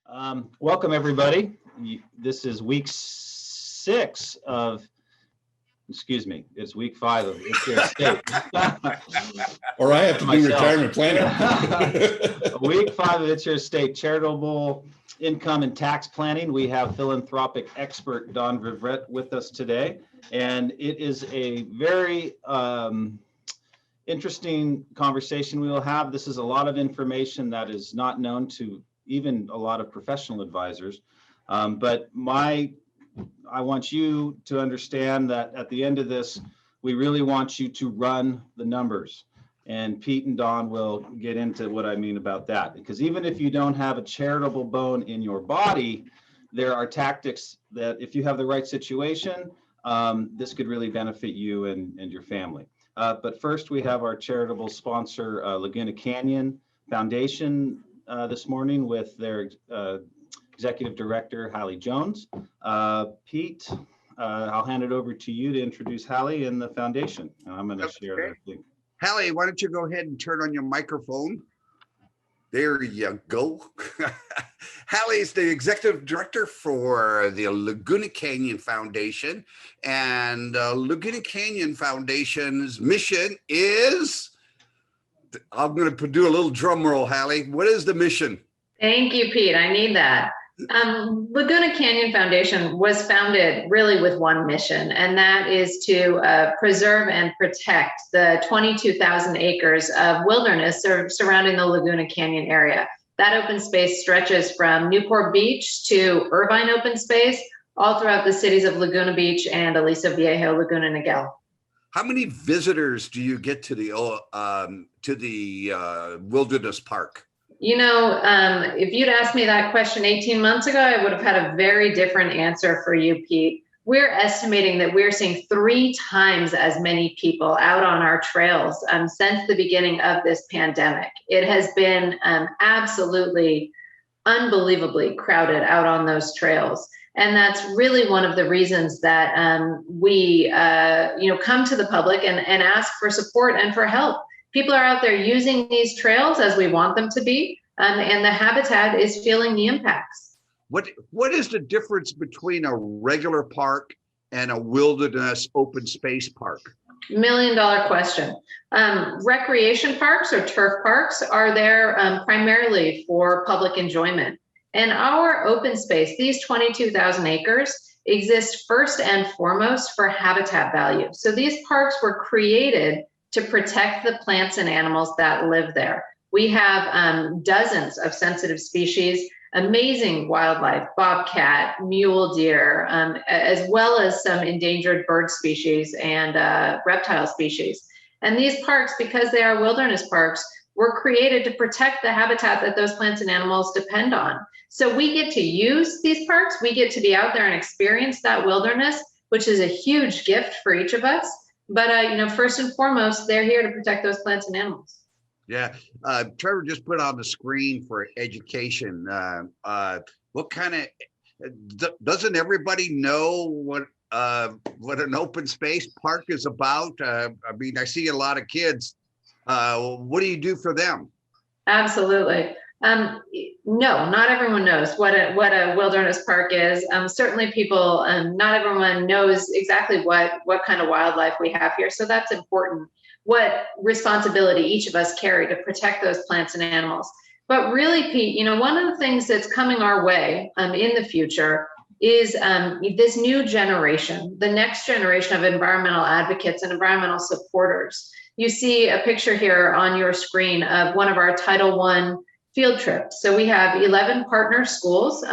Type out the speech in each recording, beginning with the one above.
Welcome, everybody. This is week 6 of, excuse me, it's week 5 of It's Your Estate. Or I have to do retirement planning. Week 5 of It's Your Estate, charitable income and tax planning. We have philanthropic expert Don Vivrette with us today, and it is a very interesting conversation we will have. This is a lot of information that is not known to even a lot of professional advisors. But I want you to understand that at the end of this, we really want you to run the numbers. And Pete and Don will get into what I mean about that. Because even if you don't have a charitable bone in your body, there are tactics that if you have the right situation, this could really benefit you and your family. But first, we have our charitable sponsor, Laguna Canyon Foundation, this morning with their executive director, Hallie Jones. Pete, I'll hand it over to you to introduce Hallie and the foundation. And I'm going to share that thing. Hallie, why don't you go ahead and turn on your microphone? There you go. Hallie is the executive director for the Laguna Canyon Foundation. And Laguna Canyon Foundation's mission is, I'm going to do a little drum roll, Hallie. What is the mission? Thank you, Pete. I need that. Laguna Canyon Foundation was founded really with one mission, and that is to preserve and protect the 22,000 acres of wilderness surrounding the Laguna Canyon area. That open space stretches from Newport Beach to Irvine open space, all throughout the cities of Laguna Beach and Aliso Viejo, Laguna Niguel. How many visitors do you get to the wilderness park? You know, if you'd asked me that question 18 months ago, I would have had a very different answer for you, Pete. We're estimating that we're seeing 3 times as many people out on our trails since the beginning of this pandemic. It has been absolutely unbelievably crowded out on those trails. And that's really one of the reasons that we come to the public and ask for support and for help. People are out there using these trails as we want them to be, and the habitat is feeling the impacts. What is the difference between a regular park and a wilderness open space park? $1 million question. Recreation parks or turf parks are there primarily for public enjoyment. And our open space, these 22,000 acres, exist first and foremost for habitat value. So these parks were created to protect the plants and animals that live there. We have dozens of sensitive species, amazing wildlife, bobcat, mule deer, as well as some endangered bird species and reptile species. And these parks, because they are wilderness parks, were created to protect the habitat that those plants and animals depend on. So we get to use these parks, we get to be out there and experience that wilderness, which is a huge gift for each of us. But first and foremost, they're here to protect those plants and animals. Yeah, Trevor just put on the screen for education. What kind of, doesn't everybody know what an open space park is about? I mean, I see a lot of kids. What do you do for them? Absolutely. No, not everyone knows what a wilderness park is. Certainly people, not everyone knows exactly what kind of wildlife we have here. So that's important, what responsibility each of us carry to protect those plants and animals. But really, Pete, one of the things that's coming our way in the future is this new generation, the next generation of environmental advocates and environmental supporters. You see a picture here on your screen of one of our Title I field trips. So we have 11 partner schools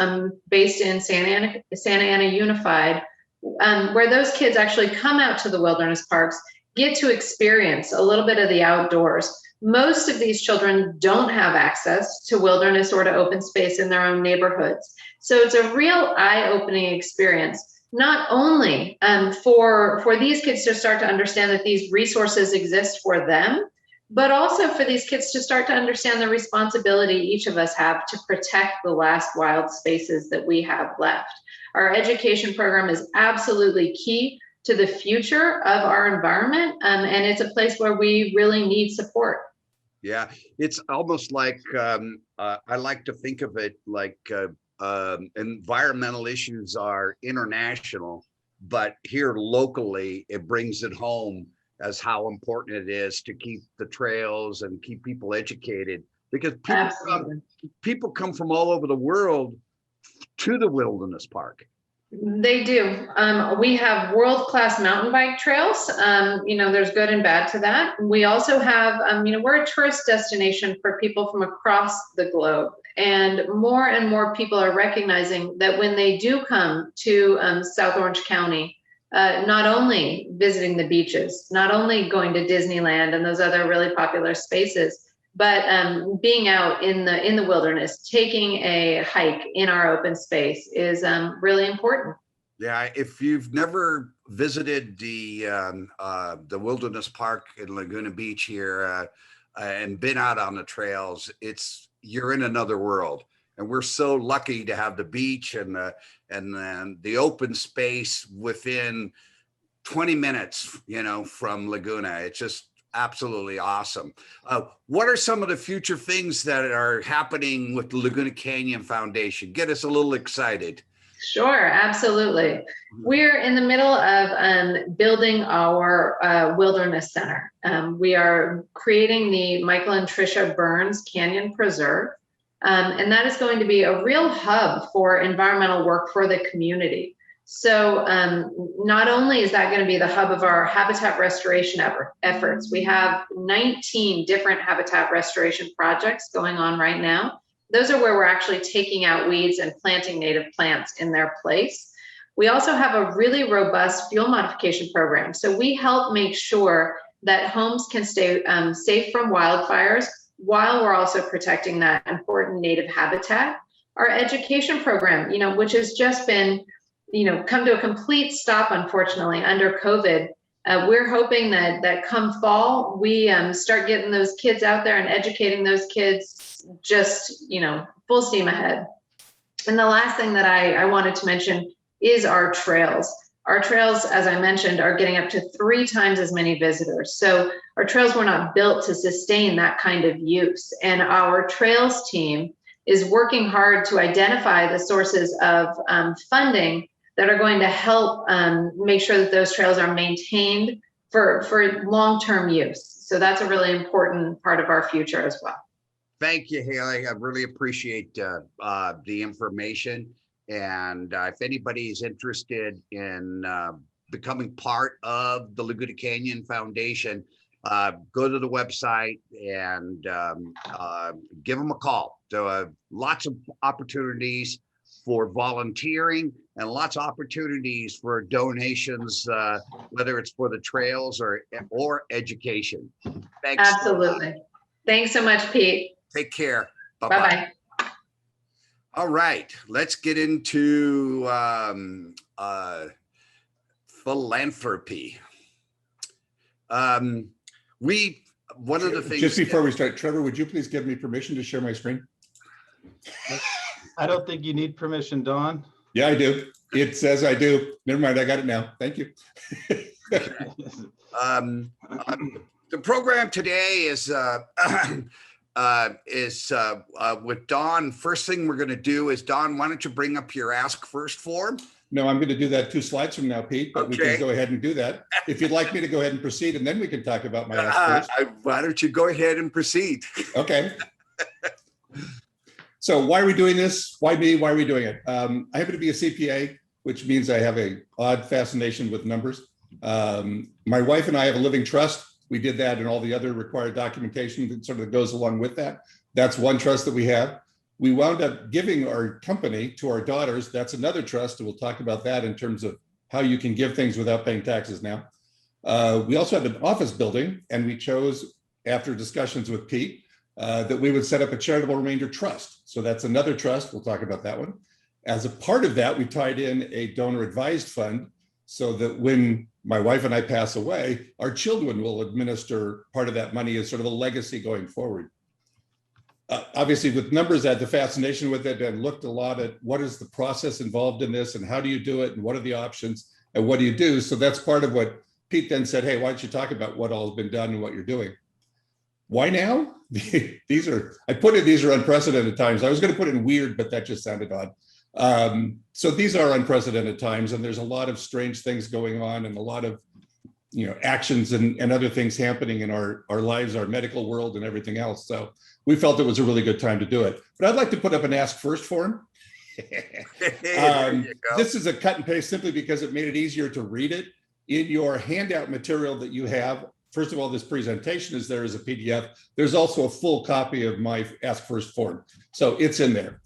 based in Santa Ana Unified, where those kids actually come out to the wilderness parks, get to experience a little bit of the outdoors. Most of these children don't have access to wilderness or to open space in their own neighborhoods. So it's a real eye-opening experience, not only for these kids to start to understand that these resources exist for them, but also for these kids to start to understand the responsibility each of us have to protect the last wild spaces that we have left. Our education program is absolutely key to the future of our environment, and it's a place where we really need support. Yeah, it's almost like I like to think of it like environmental issues are international, but here locally, it brings it home as how important it is to keep the trails and keep people educated, because people come from all over the world to the Wilderness Park. They do. We have world-class mountain bike trails. There's good and bad to that. We also have, we're a tourist destination for people from across the globe. And more people are recognizing that when they do come to South Orange County, not only visiting the beaches, not only going to Disneyland and those other really popular spaces, but being out in the wilderness, taking a hike in our open space is really important. Yeah, if you've never visited the Wilderness Park in Laguna Beach here and been out on the trails, you're in another world. And we're so lucky to have the beach and the open space within 20 minutes, from Laguna. It's just absolutely awesome. What are some of the future things that are happening with the Laguna Canyon Foundation? Get us a little excited. Sure, absolutely. We're in the middle of building our Wilderness Center. We are creating the Michael and Tricia Burns Canyon Preserve. And that is going to be a real hub for environmental work for the community. So not only is that going to be the hub of our habitat restoration efforts, we have 19 different habitat restoration projects going on right now. Those are where we're actually taking out weeds and planting native plants in their place. We also have a really robust fuel modification program. So we help make sure that homes can stay safe from wildfires while we're also protecting that important native habitat. Our education program, which has just been, come to a complete stop, unfortunately, under COVID. We're hoping that come fall, we start getting those kids out there and educating those kids just, full steam ahead. And the last thing that I wanted to mention is our trails. Our trails, as I mentioned, are getting up to 3 times as many visitors. So our trails were not built to sustain that kind of use. And our trails team is working hard to identify the sources of funding that are going to help make sure that those trails are maintained for long-term use. So that's a really important part of our future as well. Thank you, Haley. I really appreciate the information. And if anybody is interested in becoming part of the Laguna Canyon Foundation, go to the website and give them a call. So lots of opportunities for volunteering and lots of opportunities for donations, whether it's for the trails or education. Thanks. Absolutely. Thanks so much, Pete. Take care. Bye-bye. Bye-bye. All right, let's get into philanthropy. One of the things. Just before we start, Trevor, would you please give me permission to share my screen? I don't think you need permission, Don. Yeah, I do. It says I do. Never mind, I got it now. Thank you. The program today is with Don. First thing we're going to do is, Don, why don't you bring up your Ask First form? No, I'm going to do that 2 slides from now, Pete, but we can go ahead and do that. If you'd like me to go ahead and proceed, and then we can talk about my Ask First. Why don't you go ahead and proceed? Okay. So why are we doing this? Why me? Why are we doing it? I happen to be a CPA, which means I have an odd fascination with numbers. My wife and I have a living trust. We did that and all the other required documentation that sort of goes along with that. That's one trust that we have. We wound up giving our company to our daughters. That's another trust, and we'll talk about that in terms of how you can give things without paying taxes now. We also have an office building, and we chose, after discussions with Pete, that we would set up a charitable remainder trust. So that's another trust. We'll talk about that one. As a part of that, we tied in a donor advised fund so that when my wife and I pass away, our children will administer part of that money as sort of a legacy going forward. Obviously, with numbers, I had the fascination with it and looked a lot at what is the process involved in this and how do you do it and what are the options and what do you do? So that's part of what Pete then said, hey, why don't you talk about what all has been done and what you're doing? Why now? These are unprecedented times. I was going to put in weird, but that just sounded odd. So these are unprecedented times, and there's a lot of strange things going on, and a lot of actions and other things happening in our lives, our medical world, and everything else. So we felt it was a really good time to do it. But I'd like to put up an Ask First form. This is a cut and paste simply because it made it easier to read it. In your handout material that you have, first of all, this presentation is there as a PDF. There's also a full copy of my Ask First form. So it's in there.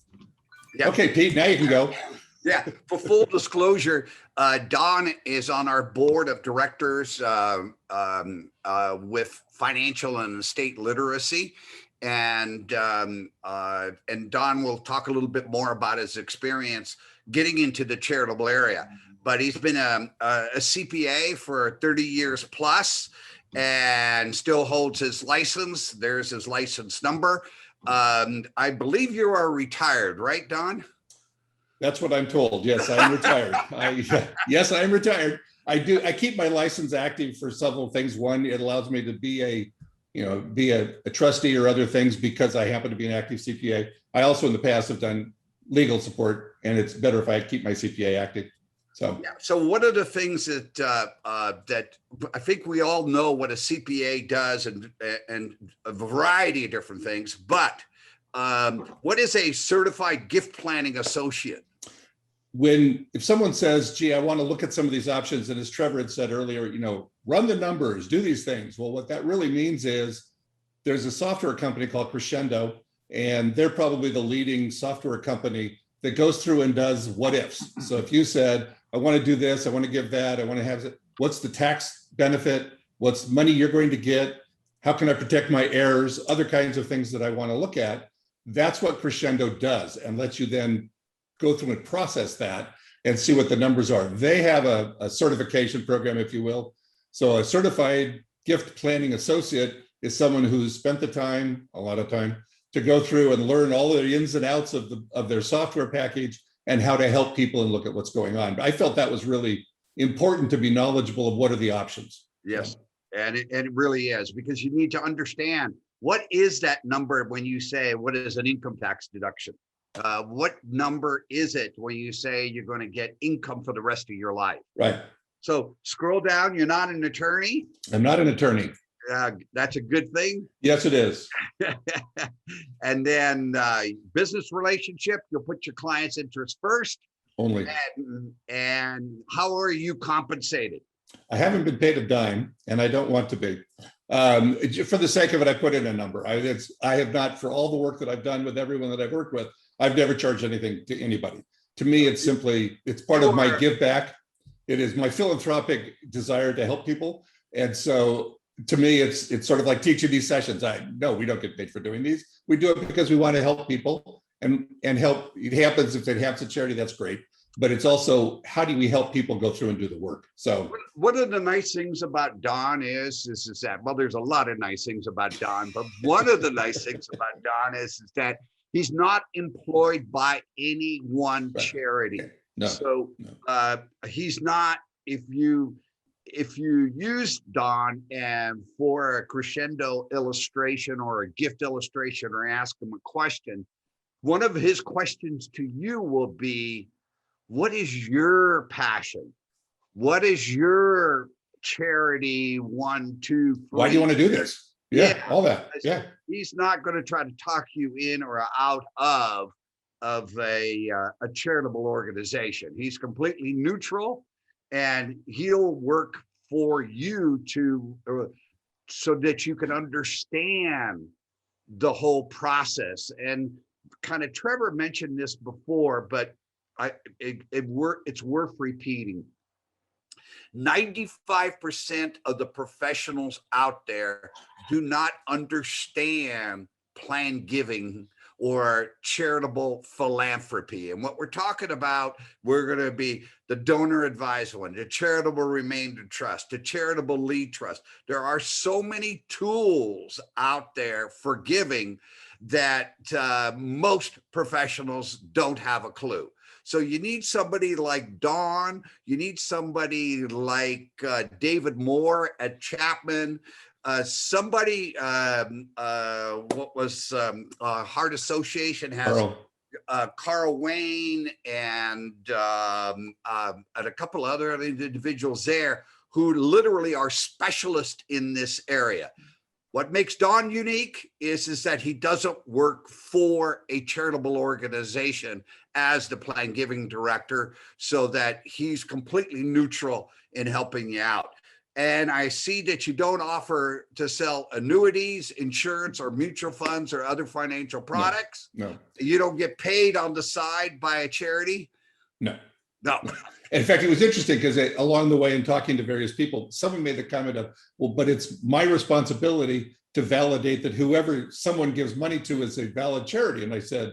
Yep. Okay, Pete, now you can go. Yeah, for full disclosure, Don is on our board of directors with financial and estate literacy. And Don will talk a little bit more about his experience getting into the charitable area. But he's been a CPA for 30 years plus and still holds his license. There's his license number. I believe you are retired, right, Don? That's what I'm told. Yes, I'm retired. Yes, I'm retired. I keep my license active for several things. One, it allows me to be a trustee or other things because I happen to be an active CPA. I also in the past have done legal support, and it's better if I keep my CPA active. So, yeah. So one of the things that that I think we all know what a CPA does, and a variety of different things. But what is a certified gift planning associate? If someone says, "Gee, I want to look at some of these options," and as Trevor had said earlier, run the numbers, do these things. Well, what that really means is there's a software company called Crescendo, and they're probably the leading software company that goes through and does what ifs. So if you said, I want to do this, I want to give that, I want to have it, what's the tax benefit? What's money you're going to get? How can I protect my heirs? Other kinds of things that I want to look at. That's what Crescendo does, and lets you then go through and process that and see what the numbers are. They have a certification program, if you will. So a certified gift planning associate is someone who's spent the time, a lot of time, to go through and learn all the ins and outs of their software package and how to help people and look at what's going on. But I felt that was really important to be knowledgeable of what are the options. Yes, so. And it really is, because you need to understand what is that number when you say, what is an income tax deduction? What number is it when you say you're going to get income for the rest of your life? Right. So scroll down. You're not an attorney. I'm not an attorney. That's a good thing. Yes, it is. And then business relationship, you'll put your client's interest first. Only. And how are you compensated? I haven't been paid a dime, and I don't want to be. For the sake of it, I put in a number. I have not, for all the work that I've done with everyone that I've worked with, I've never charged anything to anybody. To me, it's part of my give back. It is my philanthropic desire to help people. And so to me, it's sort of like teaching these sessions. No, we don't get paid for doing these. We do it because we want to help people and help. It happens if it happens to charity, that's great. But it's also, how do we help people go through and do the work? So one of the nice things about Don is that, well, there's a lot of nice things about Don, but one of the nice things about Don is that he's not employed by any one charity. No. So he's not, if you use Don and for a Crescendo illustration or a gift illustration or ask him a question, one of his questions to you will be, what is your passion? What is your charity? 1, 2, 3. Why do you want to do this? Yeah, all that. Yeah. He's not going to try to talk you in or out of a charitable organization. He's completely neutral, and he'll work for you so that you can understand the whole process. And kind of Trevor mentioned this before, but it's worth repeating. 95% of the professionals out there do not understand planned giving or charitable philanthropy. And what we're talking about, we're going to be the donor advised one, the charitable remainder trust, the charitable lead trust. There are so many tools out there for giving that most professionals don't have a clue. So you need somebody like Dawn, you need somebody like David Moore at Chapman, somebody, Heart Association has Carl Wayne and a couple other individuals there who literally are specialists in this area. What makes Don unique is that he doesn't work for a charitable organization as the plan giving director, so that he's completely neutral in helping you out. And I see that you don't offer to sell annuities, insurance, or mutual funds or other financial products. No. You don't get paid on the side by a charity. No. No. In fact, it was interesting because along the way in talking to various people, someone made the comment of, well, but it's my responsibility to validate that whoever someone gives money to is a valid charity. And I said,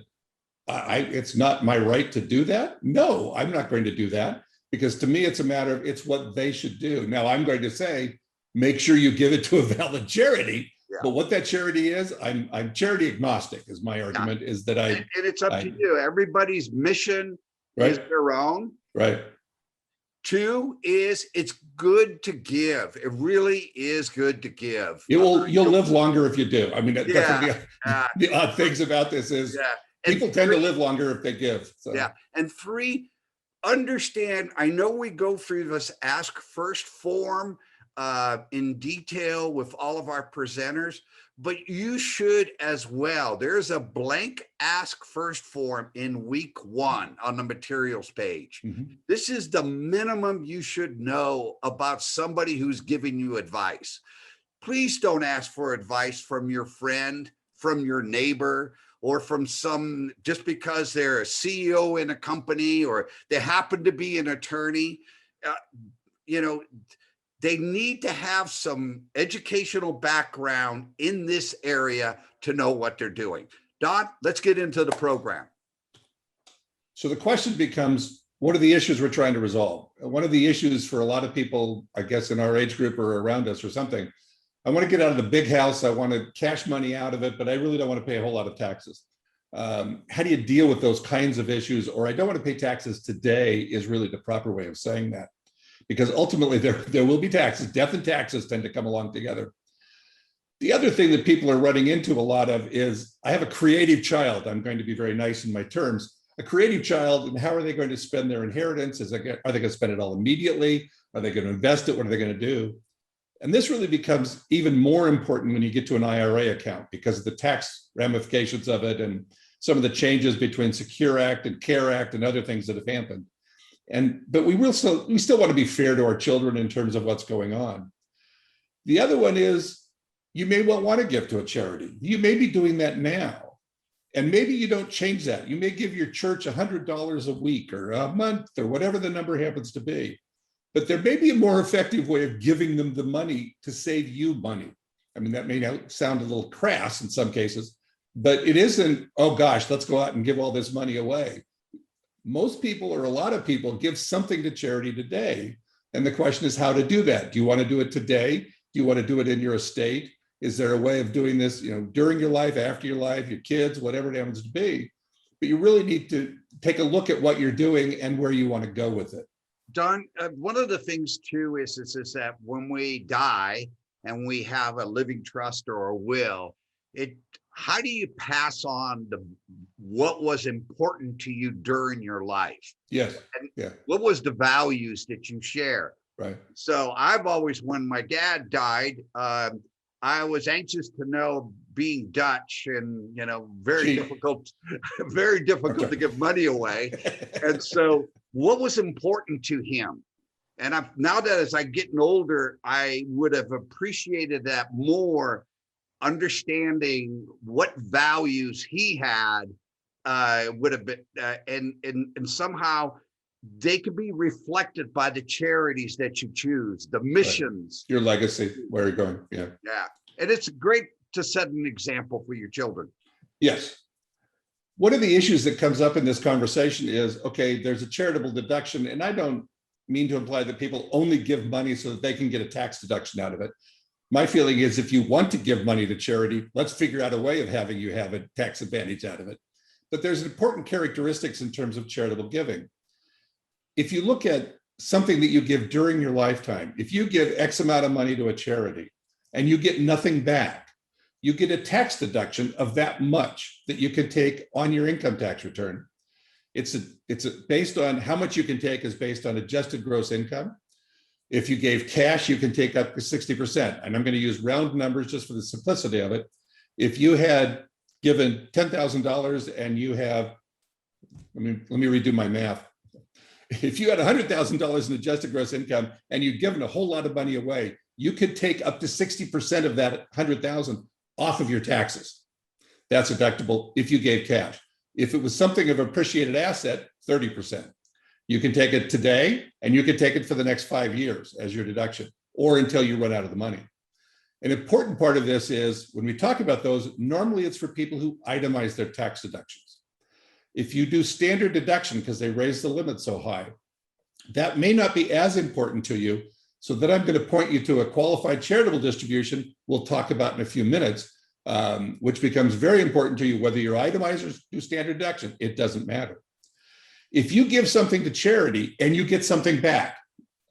it's not my right to do that. No, I'm not going to do that, because to me, it's a matter of, it's what they should do. Now I'm going to say, make sure you give it to a valid charity. Yeah. But what that charity is, I'm charity agnostic is my argument, is that and it's up to you. Everybody's mission is their own. Right. Two is, it's good to give. It really is good to give. You'll live longer if you do. I mean, the odd things about this is people tend to live longer if they give. So. Yeah. And three, understand, I know we go through this Ask First form in detail with all of our presenters, but you should as well. There's a blank Ask First form in week 1 on the materials page. Mm-hmm. This is the minimum you should know about somebody who's giving you advice. Please don't ask for advice from your friend, from your neighbor, or from just because they're a CEO in a company or they happen to be an attorney. They need to have some educational background in this area to know what they're doing. Don, let's get into the program. So the question becomes, what are the issues we're trying to resolve? One of the issues for a lot of people, I guess in our age group or around us or something, I want to get out of the big house. I want to cash money out of it, but I really don't want to pay a whole lot of taxes. How do you deal with those kinds of issues? Or I don't want to pay taxes today is really the proper way of saying that. Because ultimately there will be taxes. Death and taxes tend to come along together. The other thing that people are running into a lot of is, I have a creative child. I'm going to be very nice in my terms. A creative child, and how are they going to spend their inheritance? Are they going to spend it all immediately? Are they going to invest it? What are they going to do? And this really becomes even more important when you get to an IRA account, because of the tax ramifications of it and some of the changes between Secure Act and CARE Act and other things that have happened. But we still want to be fair to our children in terms of what's going on. The other one is, you may well want to give to a charity. You may be doing that now, and maybe you don't change that. You may give your church $100 a week or a month or whatever the number happens to be. But there may be a more effective way of giving them the money to save you money. I mean, that may sound a little crass in some cases, but it isn't, oh gosh, let's go out and give all this money away. Most people, or a lot of people, give something to charity today. And the question is how to do that. Do you want to do it today? Do you want to do it in your estate? Is there a way of doing this, during your life, after your life, your kids, whatever it happens to be? But you really need to take a look at what you're doing and where you want to go with it. Don, one of the things too is that when we die and we have a living trust or a will, how do you pass on what was important to you during your life? Yes. And what was the values that you share? Right. So I've always, when my dad died, I was anxious to know, being Dutch and, very difficult to give money away. And so what was important to him? And now that as I getting older, I would have appreciated that more, understanding what values he had would have been, and somehow they could be reflected by the charities that you choose, the missions. Right. Your legacy, where you're going. Yeah. Yeah. And it's great to set an example for your children. Yes. One of the issues that comes up in this conversation is, okay, there's a charitable deduction, and I don't mean to imply that people only give money so that they can get a tax deduction out of it. My feeling is, if you want to give money to charity, let's figure out a way of having you have a tax advantage out of it. But there's important characteristics in terms of charitable giving. If you look at something that you give during your lifetime, if you give X amount of money to a charity and you get nothing back, you get a tax deduction of that much that you can take on your income tax return. It's based on how much you can take is based on adjusted gross income. If you gave cash, you can take up to 60%. And I'm going to use round numbers just for the simplicity of it. If you had given $10,000 and you have, let me redo my math. If you had $100,000 in adjusted gross income and you'd given a whole lot of money away, you could take up to 60% of that 100,000 off of your taxes. That's deductible if you gave cash. If it was something of appreciated asset, 30%. You can take it today and you can take it for the next 5 years as your deduction or until you run out of the money. An important part of this is when we talk about those, normally it's for people who itemize their tax deductions. If you do standard deduction because they raise the limit so high, that may not be as important to you. So that I'm going to point you to a qualified charitable distribution we'll talk about in a few minutes, which becomes very important to you, whether you're itemized or do standard deduction, it doesn't matter. If you give something to charity and you get something back,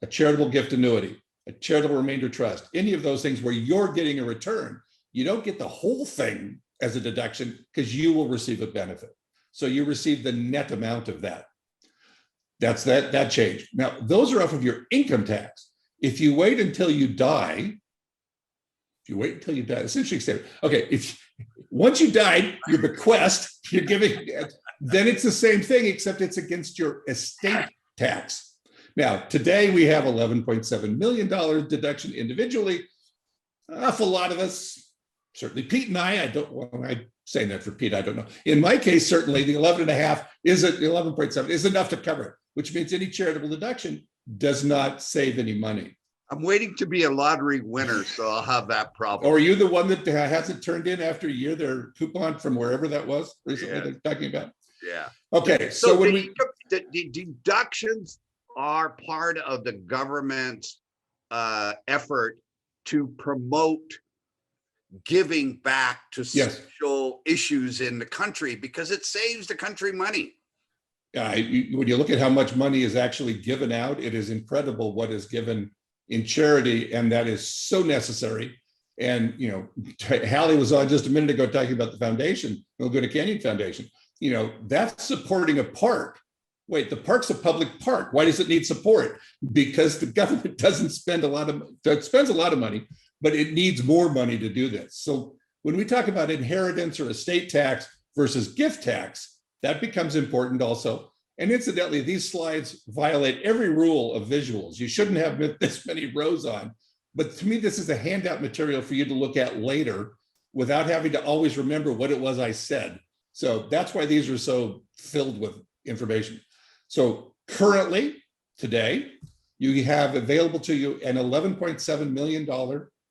a charitable gift annuity, a charitable remainder trust, any of those things where you're getting a return, you don't get the whole thing as a deduction because you will receive a benefit. So you receive the net amount of that. That's that change. Now, those are off of your income tax. If you wait until you die, it's interesting. Okay, once you died, your bequest, you're giving, then it's the same thing, except it's against your estate tax. Now, today we have $11.7 million deduction individually. An awful lot of us, certainly Pete and I'm saying that for Pete, I don't know. In my case, certainly the 11.5 is 11.7 is enough to cover it, which means any charitable deduction does not save any money. I'm waiting to be a lottery winner, so I'll have that problem. Or are you the one that hasn't turned in after a year their coupon from wherever that was recently they're talking about? Yeah. Okay, so when the deductions are part of the government's effort to promote giving back to social issues in the country because it saves the country money. When you look at how much money is actually given out, it is incredible what is given in charity, and that is so necessary. And Hallie was on just a minute ago talking about the foundation, Laguna Canyon Foundation. That's supporting a park. Wait, the park's a public park. Why does it need support? Because the government doesn't spend it spends a lot of money, but it needs more money to do this. So when we talk about inheritance or estate tax versus gift tax, that becomes important also. And incidentally, these slides violate every rule of visuals. You shouldn't have this many rows on, but to me, this is a handout material for you to look at later without having to always remember what it was I said. So that's why these are so filled with information. So currently, today, you have available to you an $11.7 million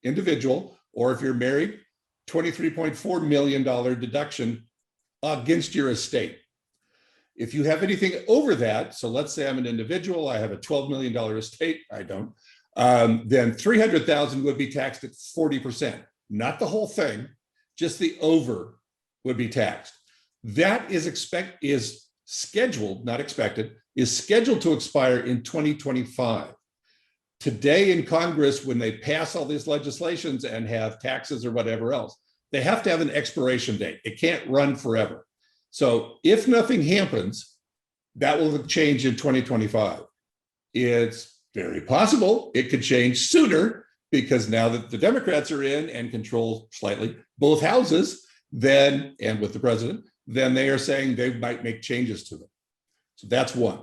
individual, or if you're married, $23.4 million deduction against your estate. If you have anything over that, so let's say I'm an individual, I have a $12 million estate, I don't, then $300,000 would be taxed at 40%, not the whole thing, just the over would be taxed. That is scheduled, not expected, is scheduled to expire in 2025. Today in Congress, when they pass all these legislations and have taxes or whatever else, they have to have an expiration date. It can't run forever. So if nothing happens, that will change in 2025. It's very possible it could change sooner because now that the Democrats are in and control slightly both houses, then, and with the president, then they are saying they might make changes to them. So that's one.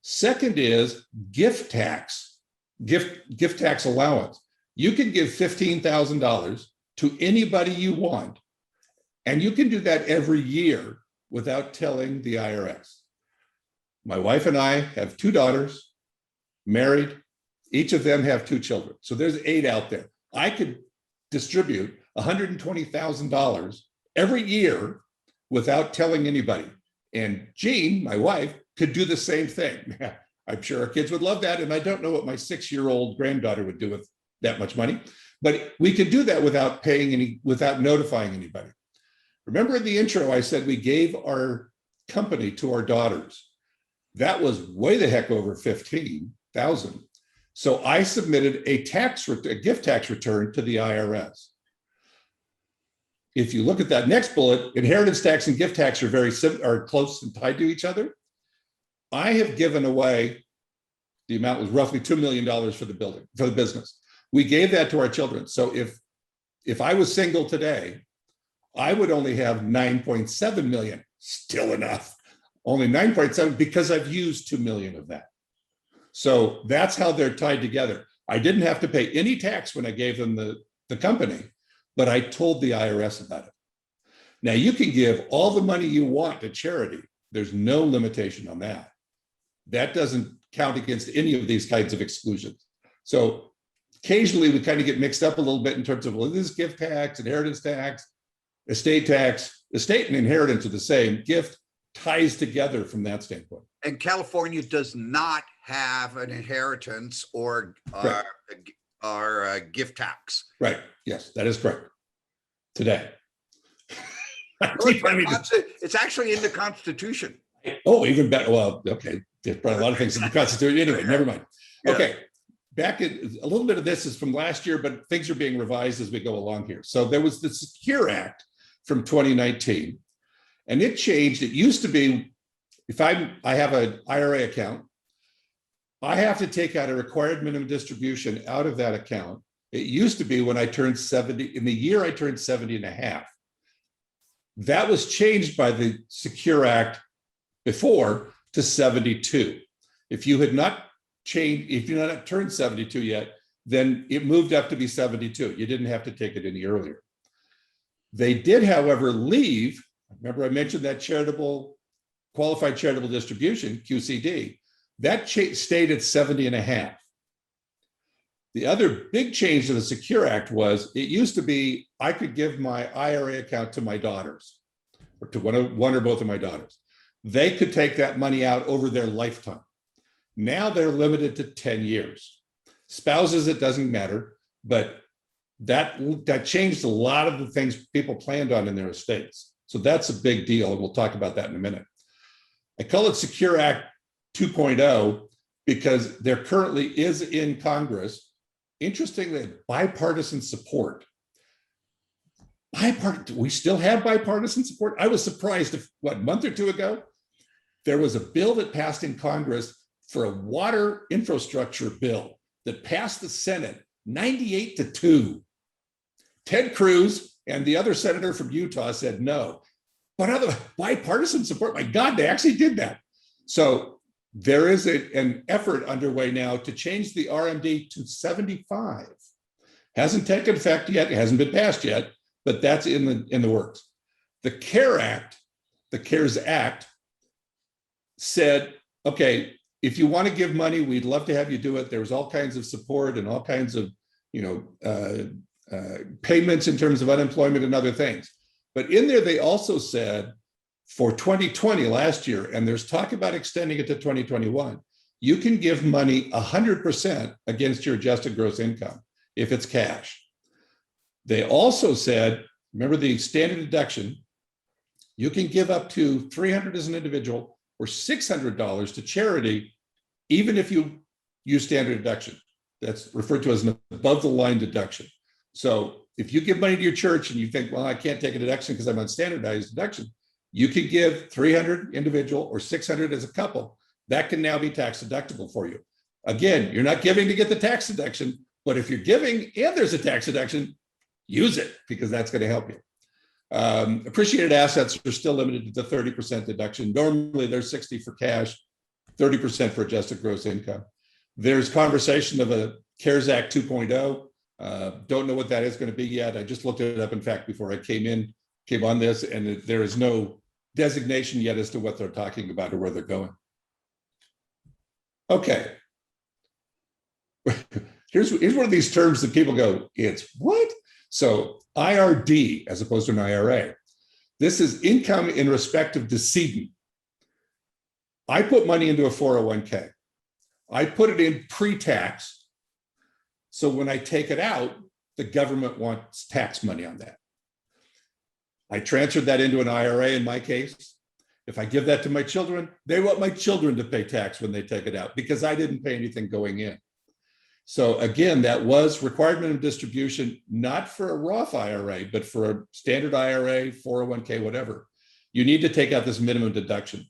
Second is gift tax, gift tax allowance. You can give $15,000 to anybody you want, and you can do that every year without telling the IRS. My wife and I have 2 daughters, married. Each of them have 2 children. So there's 8 out there. I could distribute $120,000 every year without telling anybody. And Jean, my wife, could do the same thing. I'm sure our kids would love that. And I don't know what my 6-year-old granddaughter would do with that much money, but we could do that without notifying anybody. Remember in the intro, I said we gave our company to our daughters. That was way the heck over $15,000. So I submitted a gift tax return to the IRS. if you look at that next bullet, inheritance tax and gift tax are close and tied to each other. I have given away, the amount was roughly $2 million for the business. We gave that to our children. So if I was single today, I would only have 9.7 million, still enough, only 9.7 because I've used 2 million of that. So that's how they're tied together. I didn't have to pay any tax when I gave them the company, but I told the IRS about it. Now you can give all the money you want to charity. There's no limitation on that. That doesn't count against any of these kinds of exclusions. So occasionally we kind of get mixed up a little bit in terms of, well, this is gift tax, inheritance tax, estate tax. Estate and inheritance are the same. Gift ties together from that standpoint. And California does not have an inheritance or gift tax. Right. Yes, that is correct. Today. It's actually in the Constitution. Oh, even better. Well, okay. There's probably a lot of things in the Constitution. Anyway, never mind. Okay. Back in a little bit of this is from last year, but things are being revised as we go along here. So there was the Secure Act from 2019, and it changed. It used to be, if I have an IRA account, I have to take out a required minimum distribution out of that account. It used to be when I turned 70, in the year I turned 70 and a half. That was changed by the Secure Act before to 72. If you had not changed, if you had not turned 72 yet, then it moved up to be 72. You didn't have to take it any earlier. They did, however, leave, remember I mentioned that qualified charitable distribution, QCD, that stayed at 70 and a half. The other big change to the Secure Act was it used to be I could give my IRA account to my daughters or to one or both of my daughters. They could take that money out over their lifetime. Now they're limited to 10 years. Spouses, it doesn't matter, but that changed a lot of the things people planned on in their estates. So that's a big deal, and we'll talk about that in a minute. I call it Secure Act 2.0 because there currently is in Congress, interestingly, bipartisan support. We still have bipartisan support. I was surprised a month or two ago, there was a bill that passed in Congress for a water infrastructure bill that passed the Senate 98-2. Ted Cruz and the other senator from Utah said no. But other bipartisan support, my God, they actually did that. So there is an effort underway now to change the RMD to 75. Hasn't taken effect yet, it hasn't been passed yet, but that's in the works. The CARES Act said, okay, if you want to give money, we'd love to have you do it. There was all kinds of support and all kinds of, payments in terms of unemployment and other things. But in there, they also said for 2020 last year, and there's talk about extending it to 2021, you can give money 100% against your adjusted gross income if it's cash. They also said, remember the standard deduction, you can give up to $300 as an individual or $600 to charity, even if you use standard deduction. That's referred to as an above the line deduction. So if you give money to your church and you think, well, I can't take a deduction because I'm on standardized deduction, you could give $300 individual or $600 as a couple. That can now be tax deductible for you. Again, you're not giving to get the tax deduction, but if you're giving and there's a tax deduction, use it because that's going to help you. Appreciated assets are still limited to the 30% deduction. Normally they're 60 for cash, 30% for adjusted gross income. There's conversation of a CARES Act 2.0. Don't know what that is going to be yet. I just looked it up, in fact, before I came on this, and there is no designation yet as to what they're talking about or where they're going. Okay. Here's one of these terms that people go, it's what? So IRD as opposed to an IRA. This is income in respect of decedent. I put money into a 401k. I put it in pre-tax. So when I take it out, the government wants tax money on that. I transferred that into an IRA in my case. If I give that to my children, they want my children to pay tax when they take it out because I didn't pay anything going in. So again, that was required minimum distribution, not for a Roth IRA, but for a standard IRA, 401k, whatever. You need to take out this minimum deduction.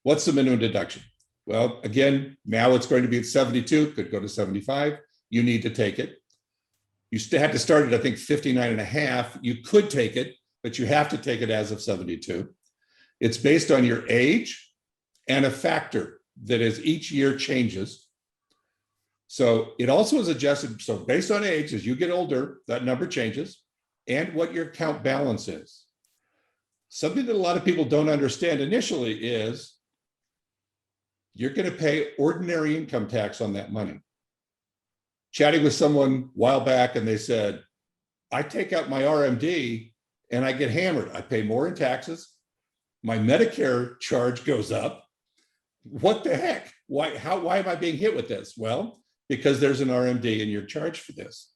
What's the minimum deduction? Well, again, now it's going to be at 72, could go to 75. You need to take it. You still had to start at, I think, 59 and a half. You could take it, but you have to take it as of 72. It's based on your age and a factor that is each year changes. So it also is adjusted. So based on age, as you get older, that number changes, and what your account balance is. Something that a lot of people don't understand initially is you're going to pay ordinary income tax on that money. Chatting with someone a while back, and they said, I take out my RMD and I get hammered. I pay more in taxes. My Medicare charge goes up. What the heck? Why am I being hit with this? Well, because there's an RMD and you're charged for this.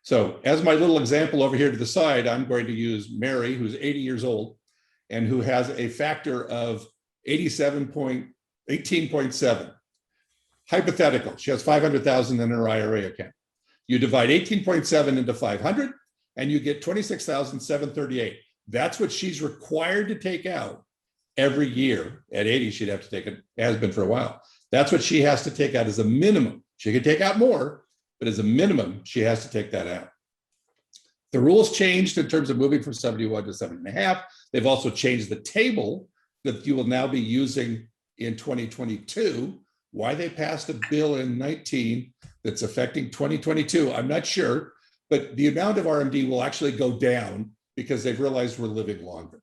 So as my little example over here to the side, I'm going to use Mary, who's 80 years old and who has a factor of 18.7. Hypothetical, she has 500,000 in her IRA account. You divide 18.7 into 500 and you get 26,738. That's what she's required to take out every year. At 80, she'd have to take it, has been for a while. That's what she has to take out as a minimum. She could take out more, but as a minimum, she has to take that out. The rules changed in terms of moving from 71 to 7.5. They've also changed the table that you will now be using in 2022. Why they passed a bill in 19 that's affecting 2022, I'm not sure, but the amount of RMD will actually go down because they've realized we're living longer.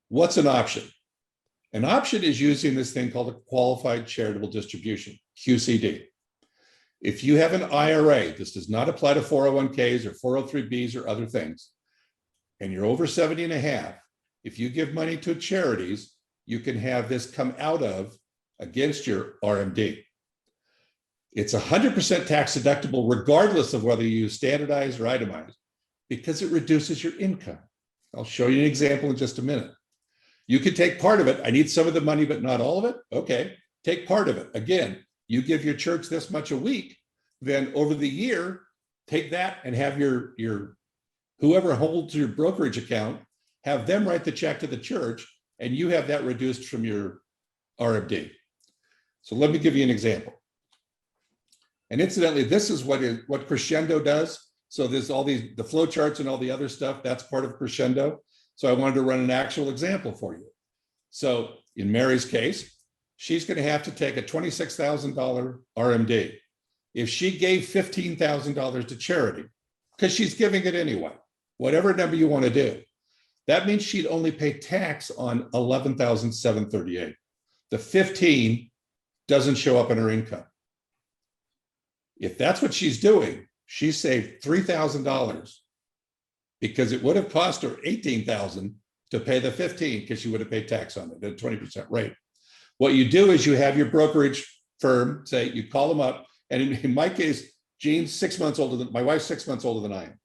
What's an option? An option is using this thing called a qualified charitable distribution, QCD. If you have an IRA, this does not apply to 401ks or 403bs or other things, and you're over 70 and a half, if you give money to charities, you can have this come out of against your RMD. It's 100% tax deductible, regardless of whether you use standardized or itemized, because it reduces your income. I'll show you an example in just a minute. You could take part of it. I need some of the money, but not all of it. Okay, take part of it. Again, you give your church this much a week, then over the year, take that and have your whoever holds your brokerage account, have them write the check to the church, and you have that reduced from your RMD. So let me give you an example. And incidentally, this is what Crescendo does. So there's all the flow charts and all the other stuff, that's part of Crescendo. So I wanted to run an actual example for you. So in Mary's case, she's going to have to take a $26,000 RMD. If she gave $15,000 to charity, because she's giving it anyway, whatever number you want to do, that means she'd only pay tax on $11,738. The 15 doesn't show up in her income. If that's what she's doing, she saved $3,000 because it would have cost her $18,000 to pay the 15 because she would have paid tax on it at a 20% rate. What you do is you have your brokerage firm say, you call them up. And in my case, Jean's 6 months older than my wife's 6 months older than I am.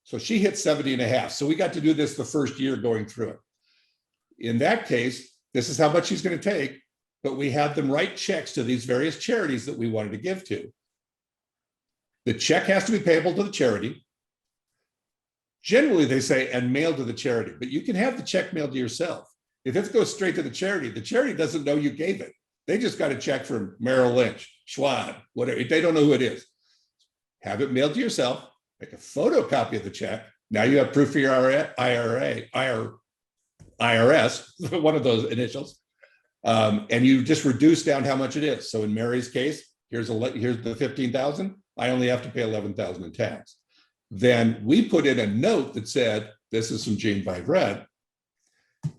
So she hit 70 and a half. So we got to do this the first year going through it. In that case, this is how much she's going to take, but we had them write checks to these various charities that we wanted to give to. The check has to be payable to the charity. Generally, they say, and mailed to the charity, but you can have the check mailed to yourself. If it goes straight to the charity doesn't know you gave it. They just got a check from Merrill Lynch, Schwab, whatever. They don't know who it is. Have it mailed to yourself, make a photocopy of the check. Now you have proof for your IRS, one of those initials, and you just reduce down how much it is. So in Mary's case, here's the 15,000. I only have to pay 11,000 in tax. Then we put in a note that said, this is from Jean Vivrette,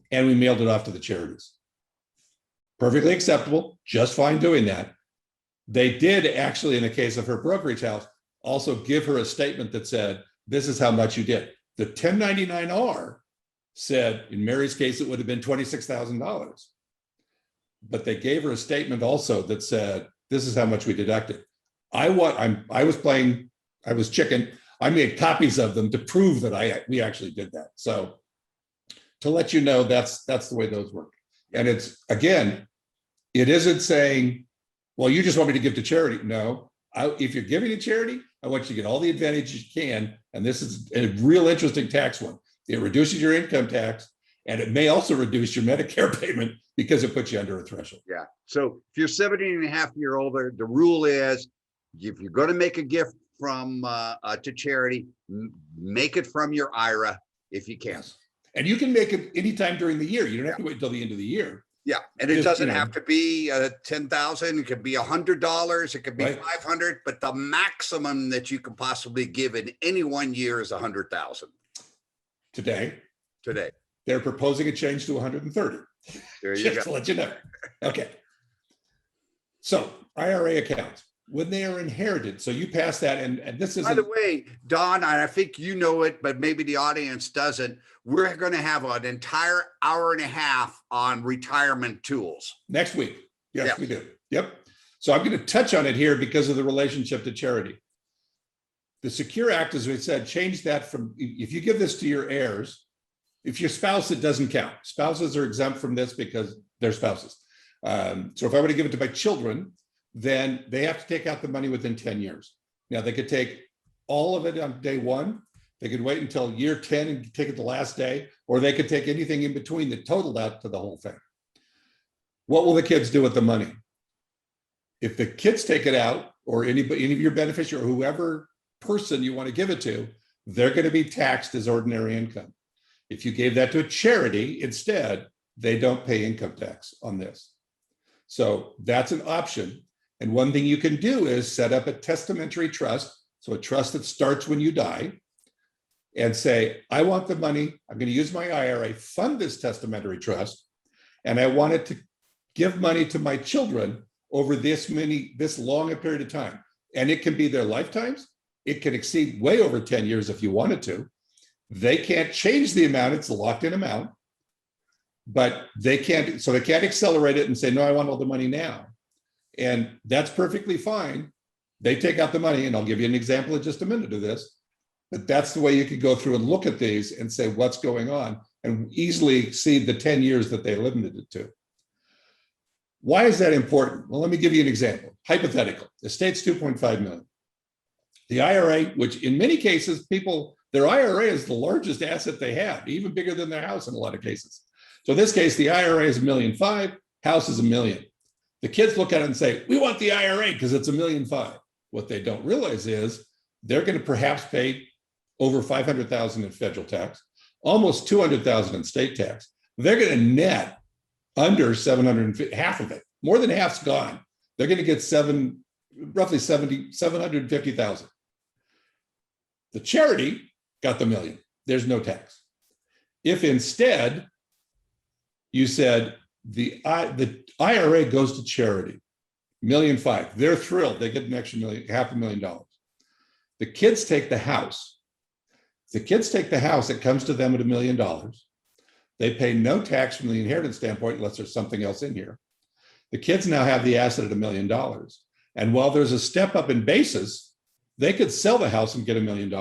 and we mailed it off to the charities. Perfectly acceptable, just fine doing that. They did actually, in the case of her brokerage house, also give her a statement that said, this is how much you did. The 1099-R said, in Mary's case, it would have been $26,000. But they gave her a statement also that said, this is how much we deducted. I was chicken. I made copies of them to prove that we actually did that. So to let you know, that's the way those work. And it's, again, it isn't saying, well, you just want me to give to charity. No, if you're giving to charity, I want you to get all the advantages you can. And this is a real interesting tax one. It reduces your income tax, and it may also reduce your Medicare payment because it puts you under a threshold. Yeah. So if you're 17 and a half year older, the rule is if you're going to make a gift from to charity, make it from your IRA if you can. Yes. And you can make it anytime during the year. You don't have to wait until the end of the year. Yeah, and it doesn't have to be 10,000. It could be $100. It could be 500. But the maximum that you can possibly give in any 1 year is 100,000. Today, they're proposing a change to 130. There you Just go. to let you know. Okay. So IRA accounts, when they are inherited, so you pass that, and this is. By the way, Don, I think you know it, but maybe the audience doesn't. We're going to have an entire hour and a half on retirement tools next week. Yes, we do. Yep. So I'm going to touch on it here because of the relationship to charity. The Secure Act, as we said, changed that from, if you give this to your heirs, if your spouse, it doesn't count. Spouses are exempt from this because they're spouses. So if I were to give it to my children, then they have to take out the money within 10 years. Now they could take all of it on day one. They could wait until year 10 and take it the last day, or they could take anything in between that totaled out to the whole thing. What will the kids do with the money? If the kids take it out, or any of your beneficiary or whoever person you want to give it to, they're going to be taxed as ordinary income. If you gave that to a charity instead, they don't pay income tax on this. So that's an option. And one thing you can do is set up a testamentary trust, so a trust that starts when you die, and say, I want the money, I'm going to use my IRA, fund this testamentary trust, and I want it to give money to my children over this long a period of time. And it can be their lifetimes. It can exceed way over 10 years if you wanted to. They can't change the amount, it's a locked-in amount, but they can't accelerate it and say, no, I want all the money now. And that's perfectly fine. They take out the money, and I'll give you an example in just a minute of this. But that's the way you could go through and look at these and say what's going on and easily see the 10 years that they limited it to. Why is that important? Well, let me give you an example. Hypothetical, the estate's 2.5 million. The IRA, which in many cases, their IRA is the largest asset they have, even bigger than their house in a lot of cases. So in this case, the IRA is $1.5 million, house is $1 million. The kids look at it and say, we want the IRA because it's $1.5 million. What they don't realize is they're going to perhaps pay over $500,000 in federal tax, almost $200,000 in state tax. They're going to net under 750, half of it. More than half's gone. They're going to get roughly 750,000. The charity got the $1 million. There's no tax. If instead you said the IRA goes to charity, $1.5 million, they're thrilled. They get an extra $500,000. The kids take the house. The kids take the house, it comes to them at $1 million. They pay no tax from the inheritance standpoint unless there's something else in here. The kids now have the asset at $1 million. And while there's a step up in basis, they could sell the house and get $1 million.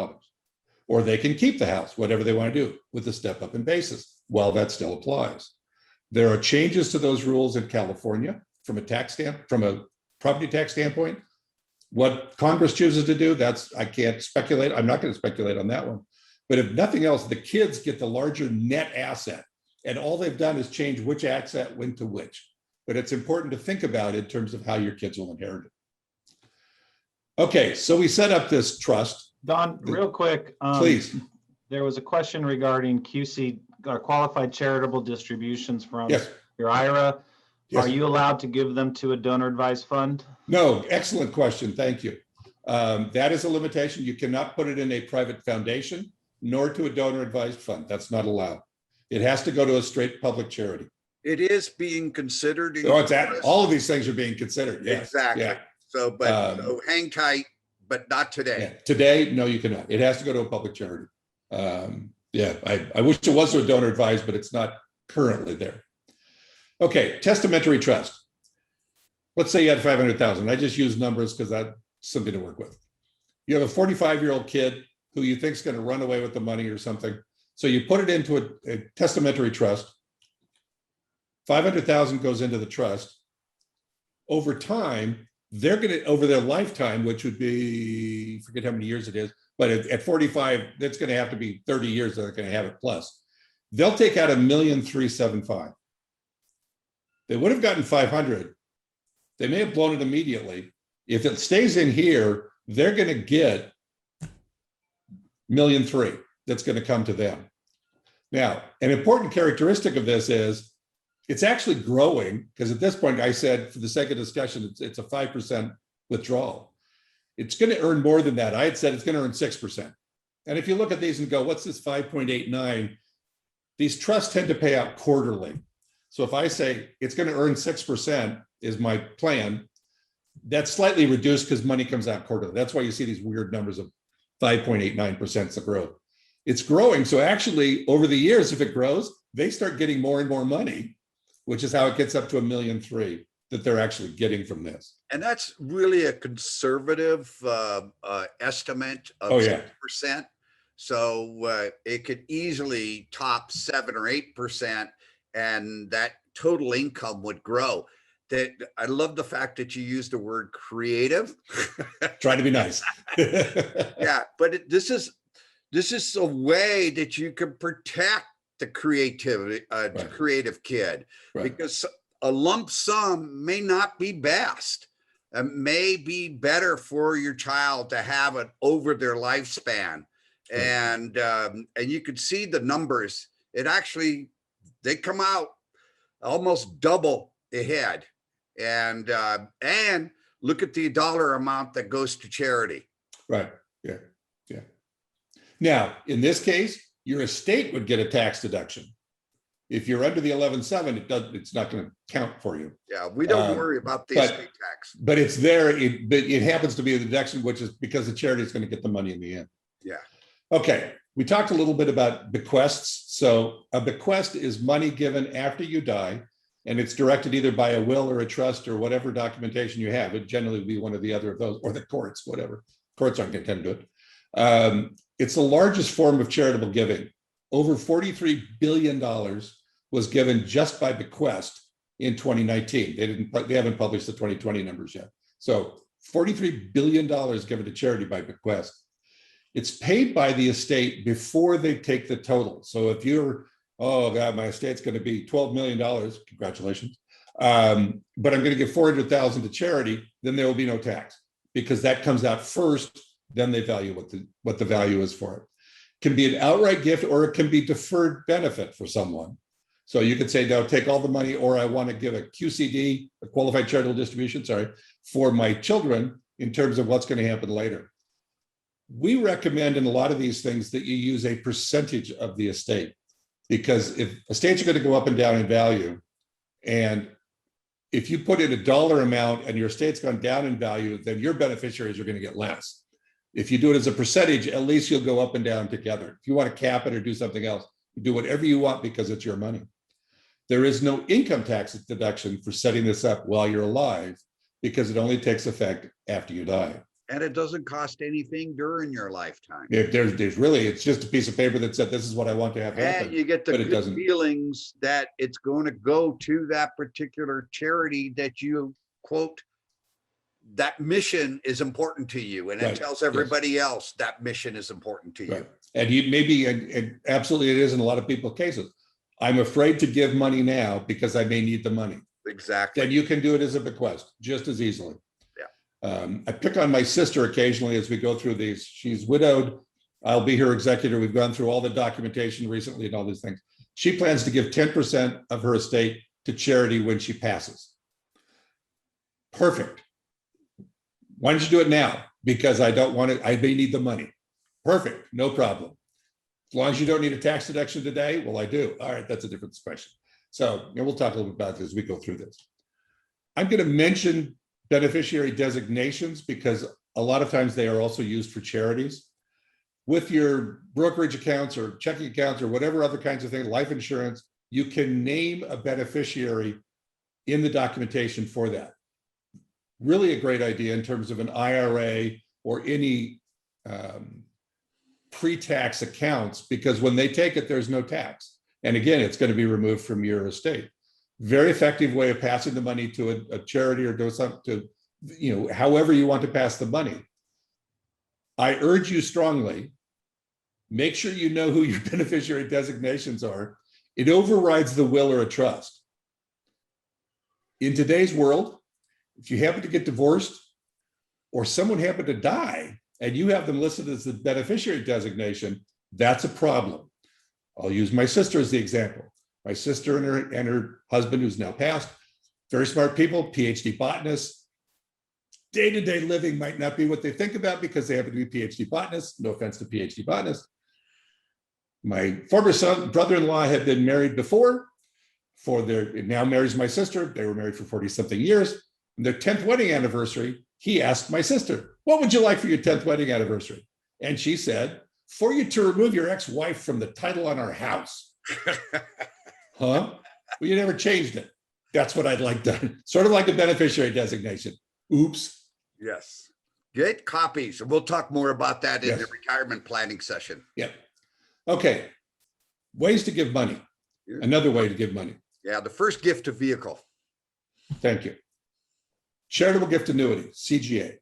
Or they can keep the house, whatever they want to do with the step up in basis, while that still applies. There are changes to those rules in California from a property tax standpoint. What Congress chooses to do, I can't speculate. I'm not going to speculate on that one. But if nothing else, the kids get the larger net asset, and all they've done is change which asset went to which. But it's important to think about it in terms of how your kids will inherit it. Okay, so we set up this trust. Don, real quick. Please. There was a question regarding QC, or qualified charitable distributions from your IRA. Yes. Are you allowed to give them to a donor advised fund? No, excellent question. Thank you. That is a limitation. You cannot put it in a private foundation, nor to a donor advised fund. That's not allowed. It has to go to a straight public charity. It is being considered. All of these things are being considered. Yes. Exactly. Yeah. So hang tight, but not today. Yeah. Today, no, you cannot. It has to go to a public charity. I wish it was to a donor advised, but it's not currently there. Okay, testamentary trust. Let's say you had 500,000. I just use numbers because that's something to work with. You have a 45-year-old kid who you think is going to run away with the money or something. So you put it into a testamentary trust. 500,000 goes into the trust. Over time, they're going to, over their lifetime, which would be, forget how many years it is, but at 45, that's going to have to be 30 years that they're going to have it plus. They'll take out $1,375,000. They would have gotten 500. They may have blown it immediately. If it stays in here, they're going to get $1,300,000 that's going to come to them. Now, an important characteristic of this is it's actually growing, because at this point, I said, for the sake of discussion, it's a 5% withdrawal. It's going to earn more than that. I had said it's going to earn 6%. And if you look at these and go, what's this 5.89? These trusts tend to pay out quarterly. So if I say it's going to earn 6% is my plan, that's slightly reduced because money comes out quarterly. That's why you see these weird numbers of 5.89% is the growth. It's growing. So actually, over the years, if it grows, they start getting more and more money, which is how it gets up to $1,300,000 that they're actually getting from this. And that's really a conservative estimate of 6%. So it could easily top 7 or 8%, and that total income would grow. That I love the fact that you used the word creative. Try to be nice. Yeah, but this is a way that you can protect the creativity, the creative kid, because a lump sum may not be best. It may be better for your child to have it over their lifespan. And you could see the numbers. It actually, they come out almost double ahead. And look at the dollar amount that goes to charity. Right. Yeah. Yeah. Now, in this case, your estate would get a tax deduction. If you're under the 11.7, it's not going to count for you. Yeah, we don't worry about the estate tax. But it's there. It happens to be a deduction, which is because the charity is going to get the money in the end. Yeah. Okay. We talked a little bit about bequests. So a bequest is money given after you die, and it's directed either by a will or a trust or whatever documentation you have. It generally will be one or the other of those, or the courts, whatever. Courts aren't going to tend to do it. It's the largest form of charitable giving. Over $43 billion was given just by bequest in 2019. They haven't published the 2020 numbers yet. So $43 billion given to charity by bequest. It's paid by the estate before they take the total. So if you're, oh God, my estate's going to be $12 million, congratulations. But I'm going to give $400,000 to charity, then there will be no tax, because that comes out first. Then they value what the value is for it. Can be an outright gift, or it can be deferred benefit for someone. So you could say, no, take all the money, or I want to give a QCD, a qualified charitable distribution, for my children in terms of what's going to happen later. We recommend in a lot of these things that you use a percentage of the estate, because if estates are going to go up and down in value, and if you put in a dollar amount and your estate's gone down in value, then your beneficiaries are going to get less. If you do it as a percentage, at least you'll go up and down together. If you want to cap it or do something else, you do whatever you want because it's your money. There is no income tax deduction for setting this up while you're alive, because it only takes effect after you die. And it doesn't cost anything during your lifetime. There's really, it's just a piece of paper that said, this is what I want to have happen. And you get the good feelings that it's going to go to that particular charity that you quote, that mission is important to you. And it tells everybody else that mission is important to you. And you maybe, and absolutely it is in a lot of people's cases. I'm afraid to give money now because I may need the money. Exactly. Then you can do it as a bequest just as easily. Yeah. I pick on my sister occasionally as we go through these. She's widowed. I'll be her executor. We've gone through all the documentation recently and all these things. She plans to give 10% of her estate to charity when she passes. Perfect. Why don't you do it now? Because I don't want it. I may need the money. Perfect. No problem. As long as you don't need a tax deduction today, well, I do. All right, that's a different question. So we'll talk a little bit about this as we go through this. I'm going to mention beneficiary designations because a lot of times they are also used for charities. With your brokerage accounts or checking accounts or whatever other kinds of things, life insurance, you can name a beneficiary in the documentation for that. Really a great idea in terms of an IRA or any pre-tax accounts, because when they take it, there's no tax. And again, it's going to be removed from your estate. Very effective way of passing the money to a charity or to however you want to pass the money. I urge you strongly, make sure you know who your beneficiary designations are. It overrides the will or a trust. In today's world, if you happen to get divorced or someone happened to die and you have them listed as the beneficiary designation, that's a problem. I'll use my sister as the example. My sister and her husband, who's now passed, very smart people, PhD botanists. Day-to-day living might not be what they think about because they happen to be PhD botanists. No offense to PhD botanists. My former brother-in-law had been married before. Now marries my sister. They were married for 40-something years. And their 10th wedding anniversary, he asked my sister, "What would you like for your 10th wedding anniversary?" And she said, "For you to remove your ex-wife from the title on our house." Huh? Well, you never changed it. That's what I'd like done. Sort of like a beneficiary designation. Oops. Yes. Get copies. And we'll talk more about that in Yes. the retirement planning session. Yep. Okay. Ways to give money. Another way to give money. Yeah, the first gift of vehicle. Thank you. Charitable gift annuity, CGA.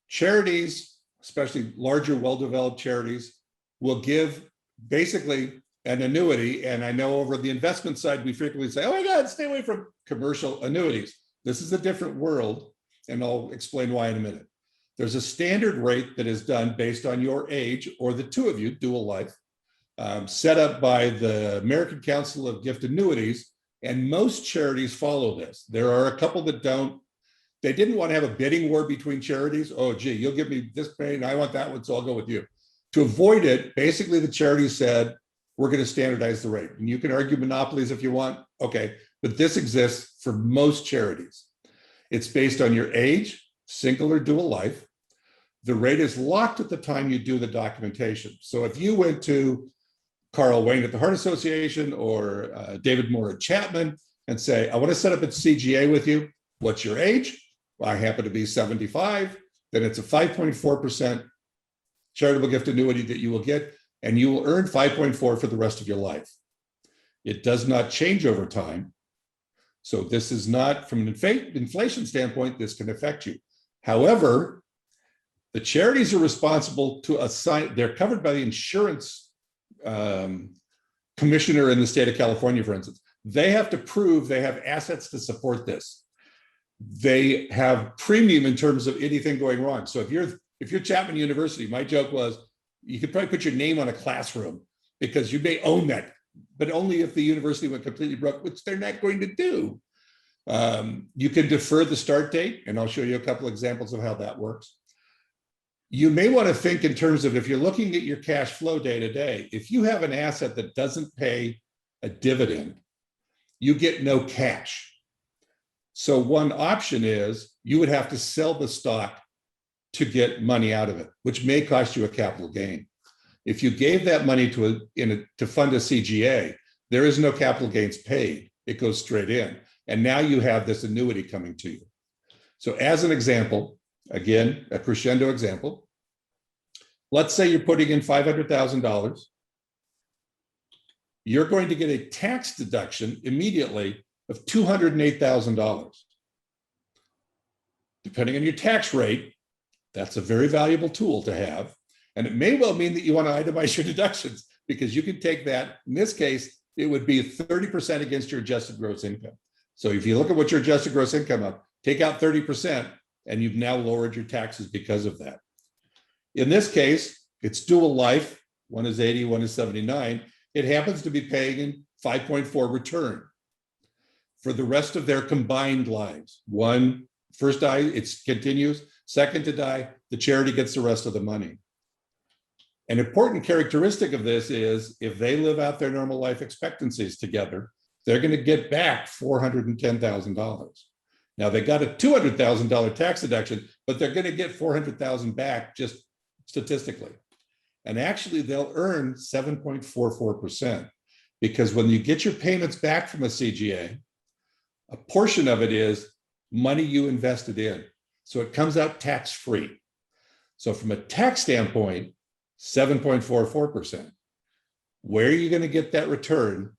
Charities, especially larger, well-developed charities, will give basically an annuity. And I know over the investment side, we frequently say, "Oh my God, stay away from commercial annuities." This is a different world, and I'll explain why in a minute. There's a standard rate that is done based on your age or the two of you, dual life, set up by the American Council of Gift Annuities, and most charities follow this. There are a couple that don't. They didn't want to have a bidding war between charities. "Oh, gee, you'll give me this pay and I want that one, so I'll go with you." To avoid it, basically the charity said, "We're going to standardize the rate." And you can argue monopolies if you want, okay, but this exists for most charities. It's based on your age, single or dual life. The rate is locked at the time you do the documentation. So if you went to Carl Wayne at the Heart Association or David Moore at Chapman and say, "I want to set up a CGA with you. What's your age?" "Well, I happen to be 75. Then it's a 5.4% charitable gift annuity that you will get, and you will earn 5.4 for the rest of your life. It does not change over time. So this is not, from an inflation standpoint, this can affect you. However, the charities are responsible to assign, they're covered by the insurance commissioner in the state of California, for instance. They have to prove they have assets to support this. They have premium in terms of anything going wrong. So if you're Chapman University, my joke was, you could probably put your name on a classroom because you may own that, but only if the university went completely broke, which they're not going to do. You can defer the start date, and I'll show you a couple examples of how that works. You may want to think in terms of, if you're looking at your cash flow day to day, if you have an asset that doesn't pay a dividend, you get no cash. So one option is you would have to sell the stock to get money out of it, which may cost you a capital gain. If you gave that money to fund a CGA, there is no capital gains paid. It goes straight in. And now you have this annuity coming to you. So as an example, again, a crescendo example, let's say you're putting in $500,000. You're going to get a tax deduction immediately of $208,000. Depending on your tax rate, that's a very valuable tool to have. And it may well mean that you want to itemize your deductions, because you can take that, in this case, it would be 30% against your adjusted gross income. So if you look at what your adjusted gross income is, take out 30%, and you've now lowered your taxes because of that. In this case, it's dual life. One is 80, one is 79. It happens to be paying in 5.4 return for the rest of their combined lives. One, first die, it continues. Second to die, the charity gets the rest of the money. An important characteristic of this is if they live out their normal life expectancies together, they're going to get back $410,000. Now they got a $200,000 tax deduction, but they're going to get $400,000 back just statistically. And actually they'll earn 7.44%, because when you get your payments back from a CGA, a portion of it is money you invested in. So it comes out tax-free. So from a tax standpoint, 7.44%. Where are you going to get that return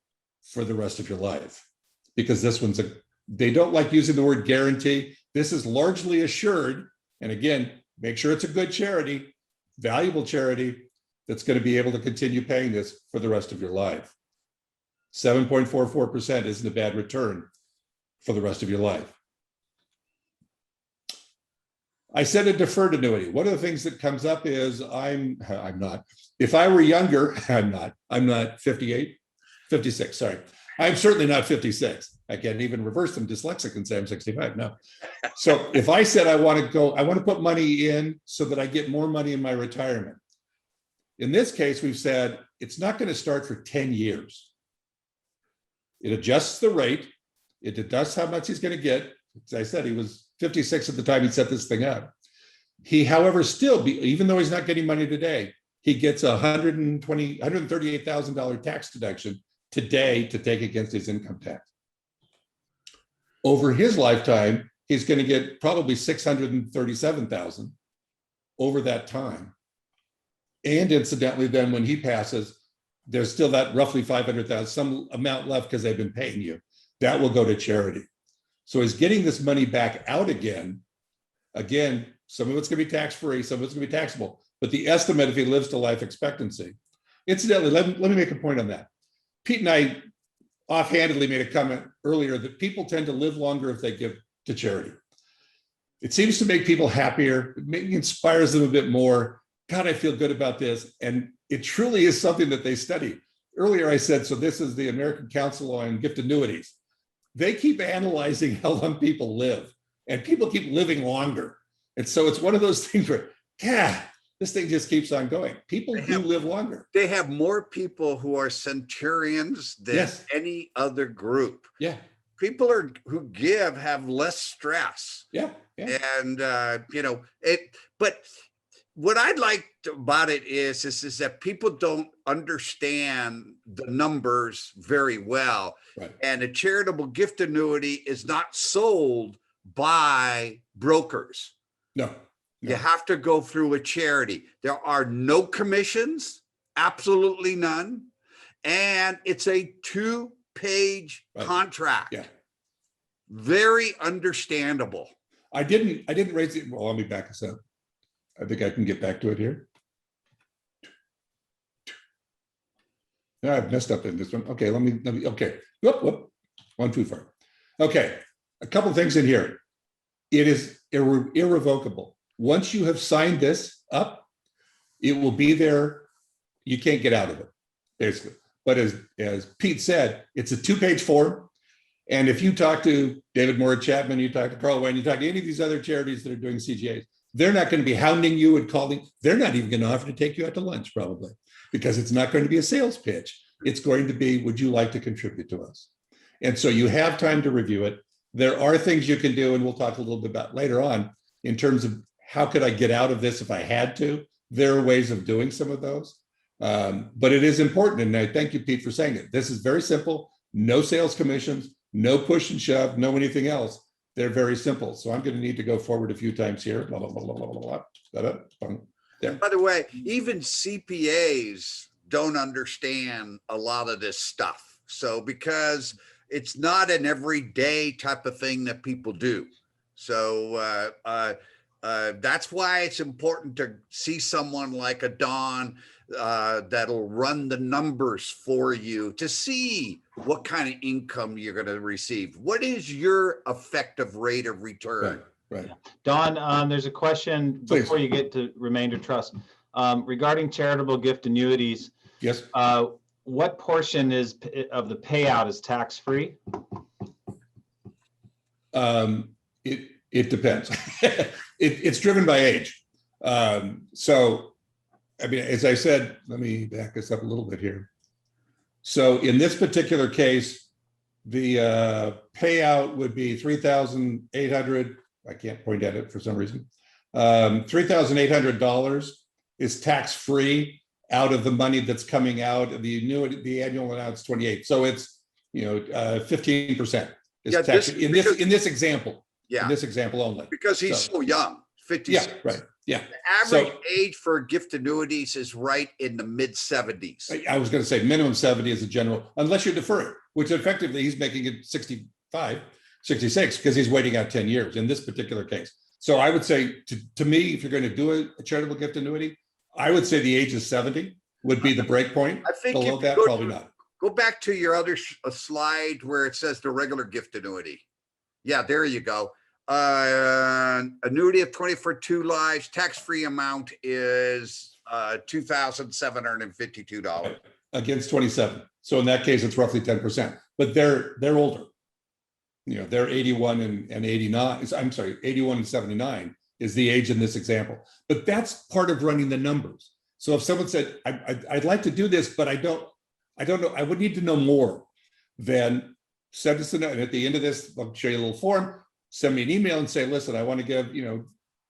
for the rest of your life? Because this one's they don't like using the word guarantee. This is largely assured. And again, make sure it's a good charity, valuable charity that's going to be able to continue paying this for the rest of your life. 7.44% isn't a bad return for the rest of your life. I said a deferred annuity. One of the things that comes up is I'm not. If I were younger, I'm not 58, 56, sorry. I'm certainly not 56. I can't even reverse them dyslexic and say I'm 65. No. So if I said I want to put money in so that I get more money in my retirement. In this case, we've said it's not going to start for 10 years. It adjusts the rate. It deducts how much he's going to get. As I said, he was 56 at the time he set this thing up. He, however, even though he's not getting money today, he gets a $138,000 tax deduction today to take against his income tax. Over his lifetime, he's going to get probably $637,000 over that time. And incidentally, then when he passes, there's still that roughly $500,000, some amount left because they've been paying you. That will go to charity. So he's getting this money back out again. Again, some of it's going to be tax-free, some of it's going to be taxable. But the estimate, if he lives to life expectancy. Incidentally, let me make a point on that. Pete and I offhandedly made a comment earlier that people tend to live longer if they give to charity. It seems to make people happier. It maybe inspires them a bit more. God, I feel good about this. And it truly is something that they study. Earlier I said, so this is the American Council on Gift Annuities. They keep analyzing how long people live, and people keep living longer. And so it's one of those things where, yeah, this thing just keeps on going. People do live longer. They have more people who are centurions than any other group. Yeah. People who give have less stress. Yeah. And, but what I'd like about it is that people don't understand the numbers very well. Right. And a charitable gift annuity is not sold by brokers. No. You have to go through a charity. There are no commissions, absolutely none. And it's a 2-page contract. Yeah. Very understandable. I didn't raise it. Well, let me back this up. I think I can get back to it here. No, I've messed up in this one. Okay, let me, okay. Whoop. One too far. Okay, a couple things in here. It is irrevocable. Once you have signed this up, it will be there. You can't get out of it, basically. But as Pete said, it's a 2-page form. And if you talk to David Moore Chapman, you talk to Carl Wayne, you talk to any of these other charities that are doing CGAs, they're not going to be hounding you and calling. They're not even going to offer to take you out to lunch, probably, because it's not going to be a sales pitch. It's going to be, would you like to contribute to us? And so you have time to review it. There are things you can do, and we'll talk a little bit about later on in terms of how could I get out of this if I had to. There are ways of doing some of those. But it is important, and I thank you, Pete, for saying it. This is very simple. No sales commissions, no push and shove, no anything else. They're very simple. So I'm going to need to go forward a few times here. Blah, blah, blah, blah, blah, blah, blah. Yeah. By the way, even CPAs don't understand a lot of this stuff. So because it's not an everyday type of thing that people do. So that's why it's important to see someone like a Don that'll run the numbers for you to see what kind of income you're going to receive. What is your effective rate of return? Right. Don, there's a question before you get to remainder trust regarding charitable gift annuities. Yes. What portion of the payout is tax-free? It depends. It's driven by age. So, I mean, as I said, let me back this up a little bit here. So in this particular case, the payout would be $3,800. I can't point at it for some reason. $3,800 is tax-free out of the money that's coming out of the annuity. The annual amount is 28. So it's 15% is tax in this example. Yeah. In this example only. Because he's so young, 56. Yeah, right. Yeah. The average age for gift annuities is right in the mid-70s. I was going to say minimum 70 is a general, unless you defer it, which effectively he's making it 65. 66 because he's waiting out 10 years in this particular case. So I would say to me, if you're going to do a charitable gift annuity, I would say the age of 70 would be the break point. I think Below if you that, go probably not. Go back to your other slide where it says the regular gift annuity. Yeah, there you go. Annuity of 20 for 2 lives, tax-free amount is $2,752 Against 27. So in that case, it's roughly 10%. But they're older. You know, they're 81 and 89. I'm sorry, 81 and 79 is the age in this example. But that's part of running the numbers. So if someone said, I'd like to do this, but I don't know, I would need to know more, then send us a note. And at the end of this, I'll show you a little form, send me an email and say, listen, I want to give, you know,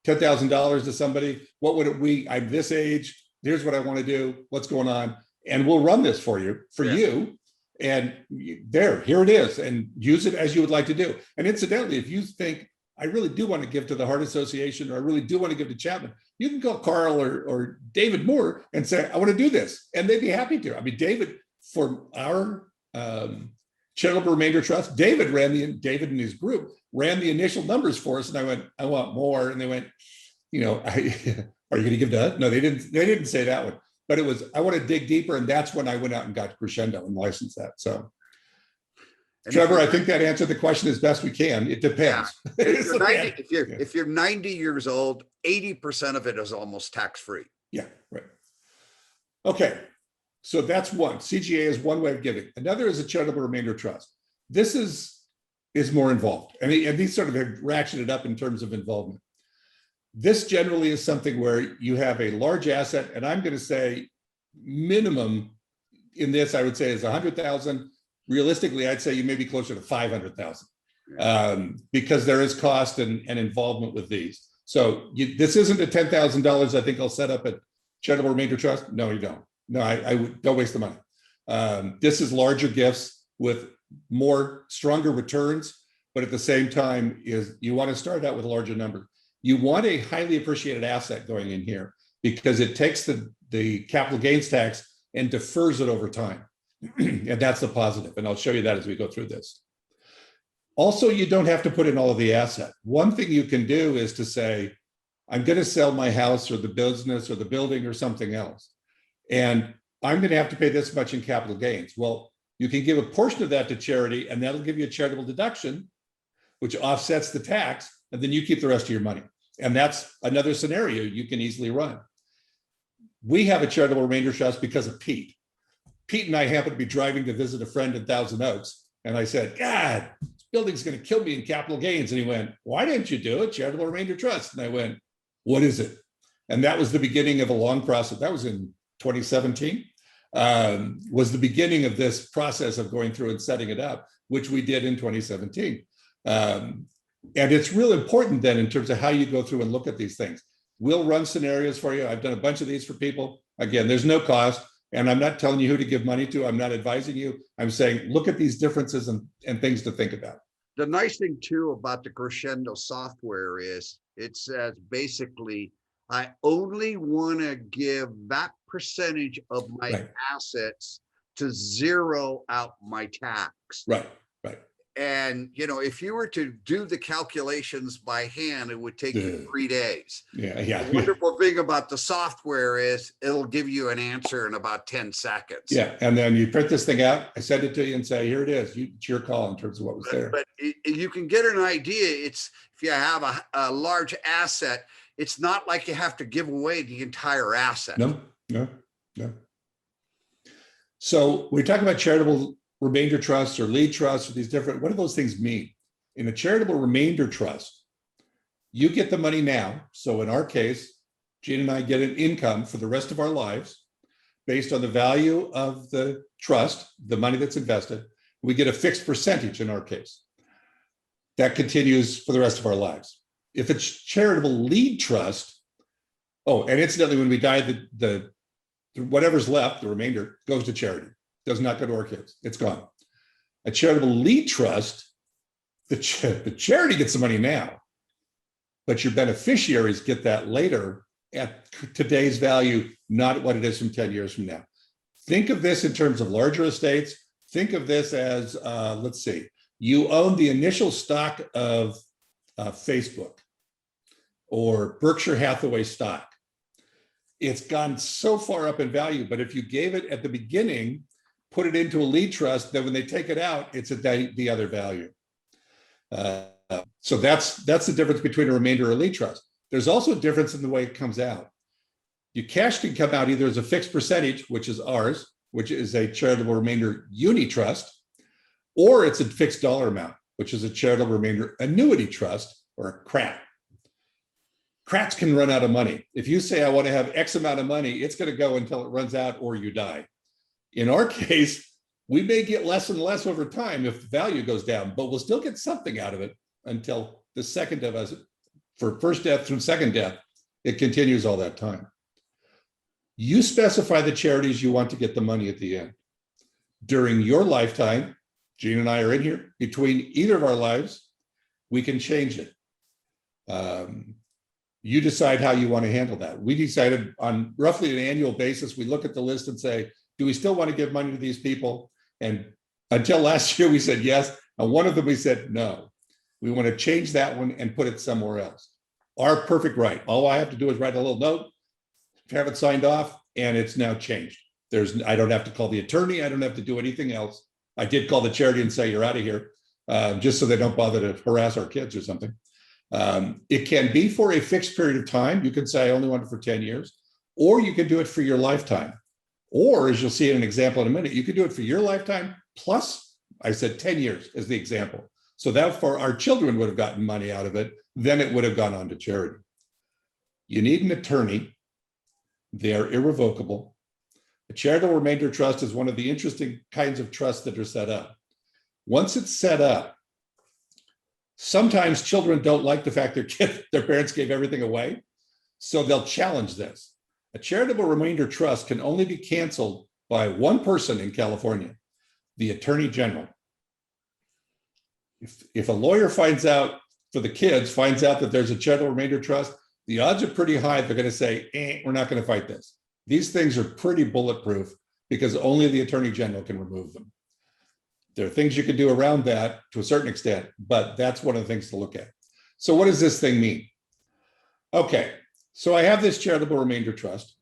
$10,000 to somebody. What would it be? I'm this age. Here's what I want to do. What's going on? And we'll run this for you, And here it is, and use it as you would like to do. And incidentally, if you think, I really do want to give to the Heart Association, or I really do want to give to Chapman, you can call Carl or David Moore and say, I want to do this. And they'd be happy to. I mean, David, for our Charitable Remainder Trust, David and his group ran the initial numbers for us. And I went, I want more. And they went, you know, are you going to give to us? No, they didn't say that one. But it was, I want to dig deeper. And that's when I went out and got Crescendo and licensed that. So, and Trevor, I think that answered the question as best we can. It depends. Yeah. If you're 90 years old, 80% of it is almost tax-free. Yeah, right. Okay. So that's one. CGA is one way of giving. Another is a charitable remainder trust. This is more involved. And these sort of have ratcheted up in terms of involvement. This generally is something where you have a large asset, and I'm going to say minimum in this, I would say is 100,000. Realistically, I'd say you may be closer to 500,000 because there is cost and involvement with these. So this isn't a $10,000. I think I'll set up a charitable remainder trust. No, you don't. No, I don't waste the money. This is larger gifts with stronger returns, but at the same time is you want to start out with a larger number. You want a highly appreciated asset going in here because it takes the capital gains tax and defers it over time. And that's the positive. And I'll show you that as we go through this. Also, you don't have to put in all of the asset. One thing you can do is to say, I'm going to sell my house or the business or the building or something else. And I'm going to have to pay this much in capital gains. Well, you can give a portion of that to charity, and that'll give you a charitable deduction, which offsets the tax, and then you keep the rest of your money. And that's another scenario you can easily run. We have a charitable remainder trust because of Pete. Pete and I happened to be driving to visit a friend in Thousand Oaks. And I said, God, this building's going to kill me in capital gains. And he went, why didn't you do a charitable remainder trust? And I went, what is it? And that was the beginning of a long process. That was in 2017, was the beginning of this process of going through and setting it up, which we did in 2017. And it's real important then in terms of how you go through and look at these things. We'll run scenarios for you. I've done a bunch of these for people. Again, there's no cost. And I'm not telling you who to give money to. I'm not advising you. I'm saying, look at these differences and things to think about. The nice thing too about the Crescendo software is it says basically, I only want to give that percentage of my assets to zero out my tax. Right. And, you know, if you were to do the calculations by hand, it would take you 3 days. Yeah. The wonderful thing about the software is it'll give you an answer in about 10 seconds. Yeah. And then you print this thing out, I send it to you and say, here it is. It's your call in terms of what was there. But you can get an idea. It's if you have a large asset, it's not like you have to give away the entire asset. No. So we're talking about charitable remainder trusts or lead trusts or these different, what do those things mean? In a charitable remainder trust, you get the money now. So in our case, Gene and I get an income for the rest of our lives based on the value of the trust, the money that's invested. We get a fixed percentage in our case. That continues for the rest of our lives. If it's charitable lead trust, and incidentally, when we die, the whatever's left, the remainder, goes to charity. Does not go to our kids. It's gone. A charitable lead trust, the charity gets the money now, but your beneficiaries get that later at today's value, not what it is from 10 years from now. Think of this in terms of larger estates. Think of this as, let's see, You own the initial stock of Facebook or Berkshire Hathaway stock. It's gone so far up in value, but if you gave it at the beginning, put it into a lead trust, then when they take it out, it's at the other value. So that's the difference between a remainder or a lead trust. There's also a difference in the way it comes out. Your cash can come out either as a fixed percentage, which is ours, which is a charitable remainder uni trust, or it's a fixed dollar amount, which is a charitable remainder annuity trust, or a CRAT. CRATs can run out of money. If you say, I want to have X amount of money, it's going to go until it runs out or you die. In our case, we may get less and less over time if the value goes down, but we'll still get something out of it until the second of us, for first death through second death, it continues all that time. You specify the charities you want to get the money at the end. During your lifetime, Gene and I are in here, between either of our lives, we can change it. You decide how you want to handle that. We decided on roughly an annual basis, we look at the list and say, do we still want to give money to these people? And until last year, we said yes. And one of them, we said no. We want to change that one and put it somewhere else. Our perfect right. All I have to do is write a little note, have it signed off, and it's now changed. I don't have to call the attorney. I don't have to do anything else. I did call the charity and say, you're out of here, just so they don't bother to harass our kids or something. It can be for a fixed period of time. You can say, I only want it for 10 years, or you can do it for your lifetime. Or, as you'll see in an example in a minute, you could do it for your lifetime plus, I said 10 years as the example. So therefore, our children would have gotten money out of it. Then it would have gone on to charity. You need an attorney. They are irrevocable. A charitable remainder trust is one of the interesting kinds of trusts that are set up. Once it's set up, sometimes children don't like the fact their parents gave everything away, so they'll challenge this. A charitable remainder trust can only be canceled by one person in California, the Attorney General. If a lawyer finds out that there's a charitable remainder trust, the odds are pretty high they're going to say, we're not going to fight this. These things are pretty bulletproof because only the Attorney General can remove them. There are things you can do around that to a certain extent, but that's one of the things to look at. So what does this thing mean? Okay, so I have this charitable remainder trust.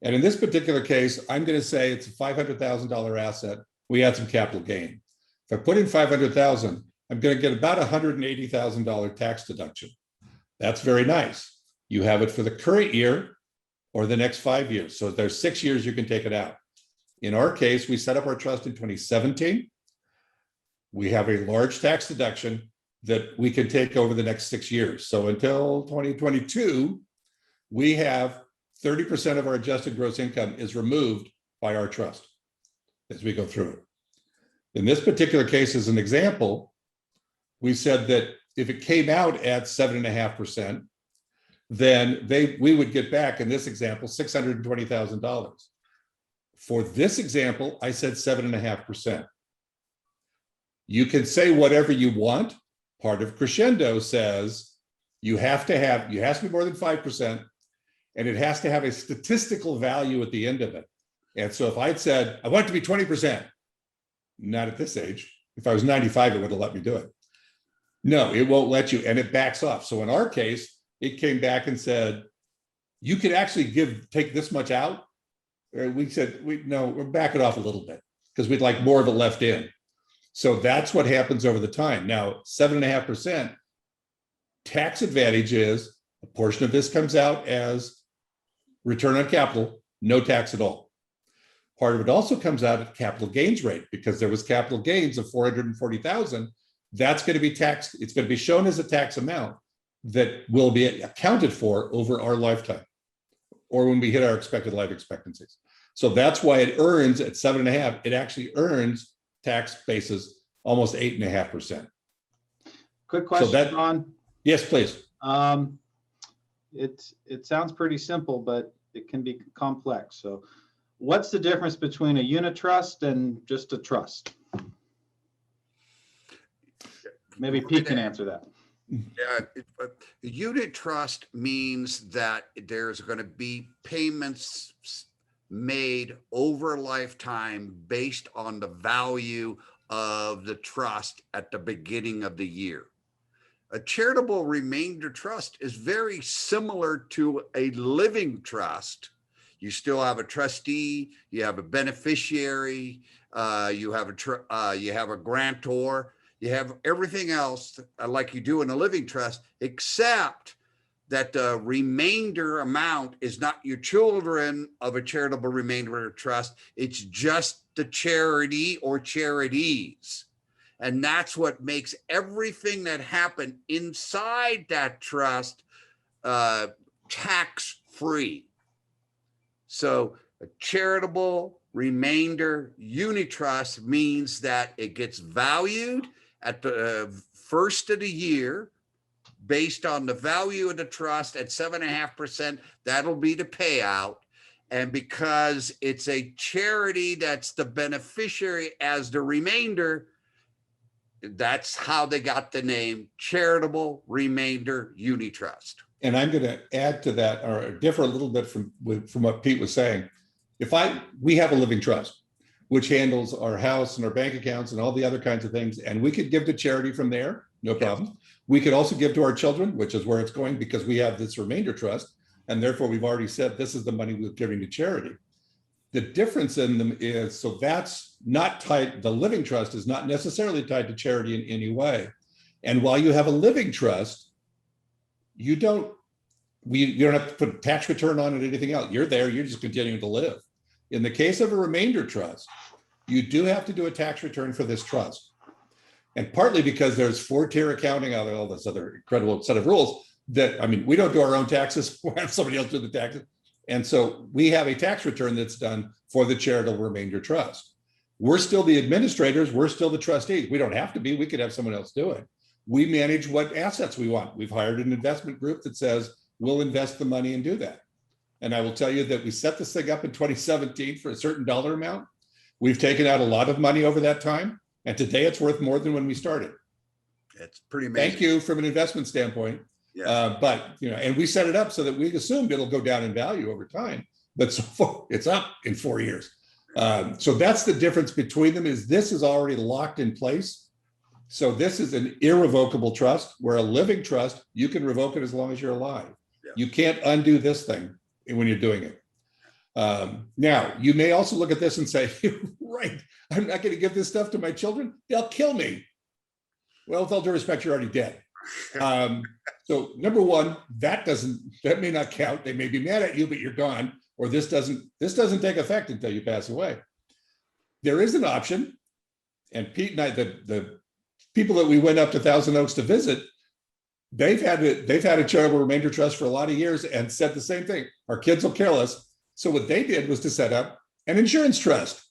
And in this particular case, I'm going to say it's a $500,000 asset. We had some capital gain. If I put in $500,000, I'm going to get about $180,000 tax deduction. That's very nice. You have it for the current year or the next 5 years. So there's 6 years you can take it out. In our case, we set up our trust in 2017. We have a large tax deduction that we can take over the next 6 years. So until 2022, we have 30% of our adjusted gross income is removed by our trust as we go through it. In this particular case, as an example, we said that if it came out at 7.5%, then we would get back, in this example, $620,000. For this example, I said 7.5%. You can say whatever you want. Part of Crescendo says it has to be more than 5%, and it has to have a statistical value at the end of it. And so if I'd said, I want it to be 20%, not at this age. If I was 95, it would have let me do it. No, it won't let you, and it backs off. So in our case, it came back and said, you could actually take this much out. We said, we'll back it off a little bit because we'd like more of it left in. So that's what happens over the time. Now, 7.5% tax advantage is a portion of this comes out as return on capital, no tax at all. Part of it also comes out at capital gains rate because there was capital gains of $440,000. That's going to be taxed. It's going to be shown as a tax amount that will be accounted for over our lifetime or when we hit our expected life expectancies. So that's why it earns at 7.5%. It actually earns tax basis almost 8.5%. Quick question, Ron. Yes, please. It sounds pretty simple, but it can be complex. So what's the difference between a unit trust and just a trust? Maybe Pete can answer that. Yeah, a unit trust means that there's going to be payments made over a lifetime based on the value of the trust at the beginning of the year. A charitable remainder trust is very similar to a living trust. You still have a trustee, you have a beneficiary, you have a grantor, you have everything else like you do in a living trust, except that the remainder amount is not your children of a charitable remainder trust. It's just the charity or charities. And that's what makes everything that happened inside that trust tax-free. So a charitable remainder unitrust means that it gets valued at the first of the year based on the value of the trust at 7.5%. That'll be the payout. And because it's a charity that's the beneficiary as the remainder, that's how they got the name Charitable Remainder Unitrust. And I'm going to add to that, or differ a little bit from what Pete was saying. We have a living trust, which handles our house and our bank accounts and all the other kinds of things, and we could give to charity from there, no problem. We could also give to our children, which is where it's going, because we have this remainder trust, and therefore we've already said this is the money we're giving to charity. The difference in them is, so that's not tied, the living trust is not necessarily tied to charity in any way. And while you have a living trust, you don't have to put a tax return on it or anything else. You're there, you're just continuing to live. In the case of a remainder trust, you do have to do a tax return for this trust. And partly because there's 4-tier accounting out of all this other incredible set of rules that, I mean, we don't do our own taxes, we have somebody else do the taxes. And so we have a tax return that's done for the charitable remainder trust. We're still the administrators, we're still the trustees. We don't have to be, we could have someone else do it. We manage what assets we want. We've hired an investment group that says, we'll invest the money and do that. And I will tell you that we set this thing up in 2017 for a certain dollar amount. We've taken out a lot of money over that time. And today it's worth more than when we started. It's pretty amazing. Thank you from an investment standpoint. Yes. But, and we set it up so that we assumed it'll go down in value over time, but so far it's up in 4 years. So that's the difference between them, is this is already locked in place. So this is an irrevocable trust, where a living trust, you can revoke it as long as you're alive. Yeah. You can't undo this thing when you're doing it. Now, you may also look at this and say, right, I'm not going to give this stuff to my children. They'll kill me. Well, with all due respect, you're already dead. So number one, that may not count. They may be mad at you, but you're gone, or this doesn't take effect until you pass away. There is an option, and Pete and I, the people that we went up to Thousand Oaks to visit, they've had a charitable remainder trust for a lot of years and said the same thing. Our kids will kill us. So what they did was to set up an insurance trust.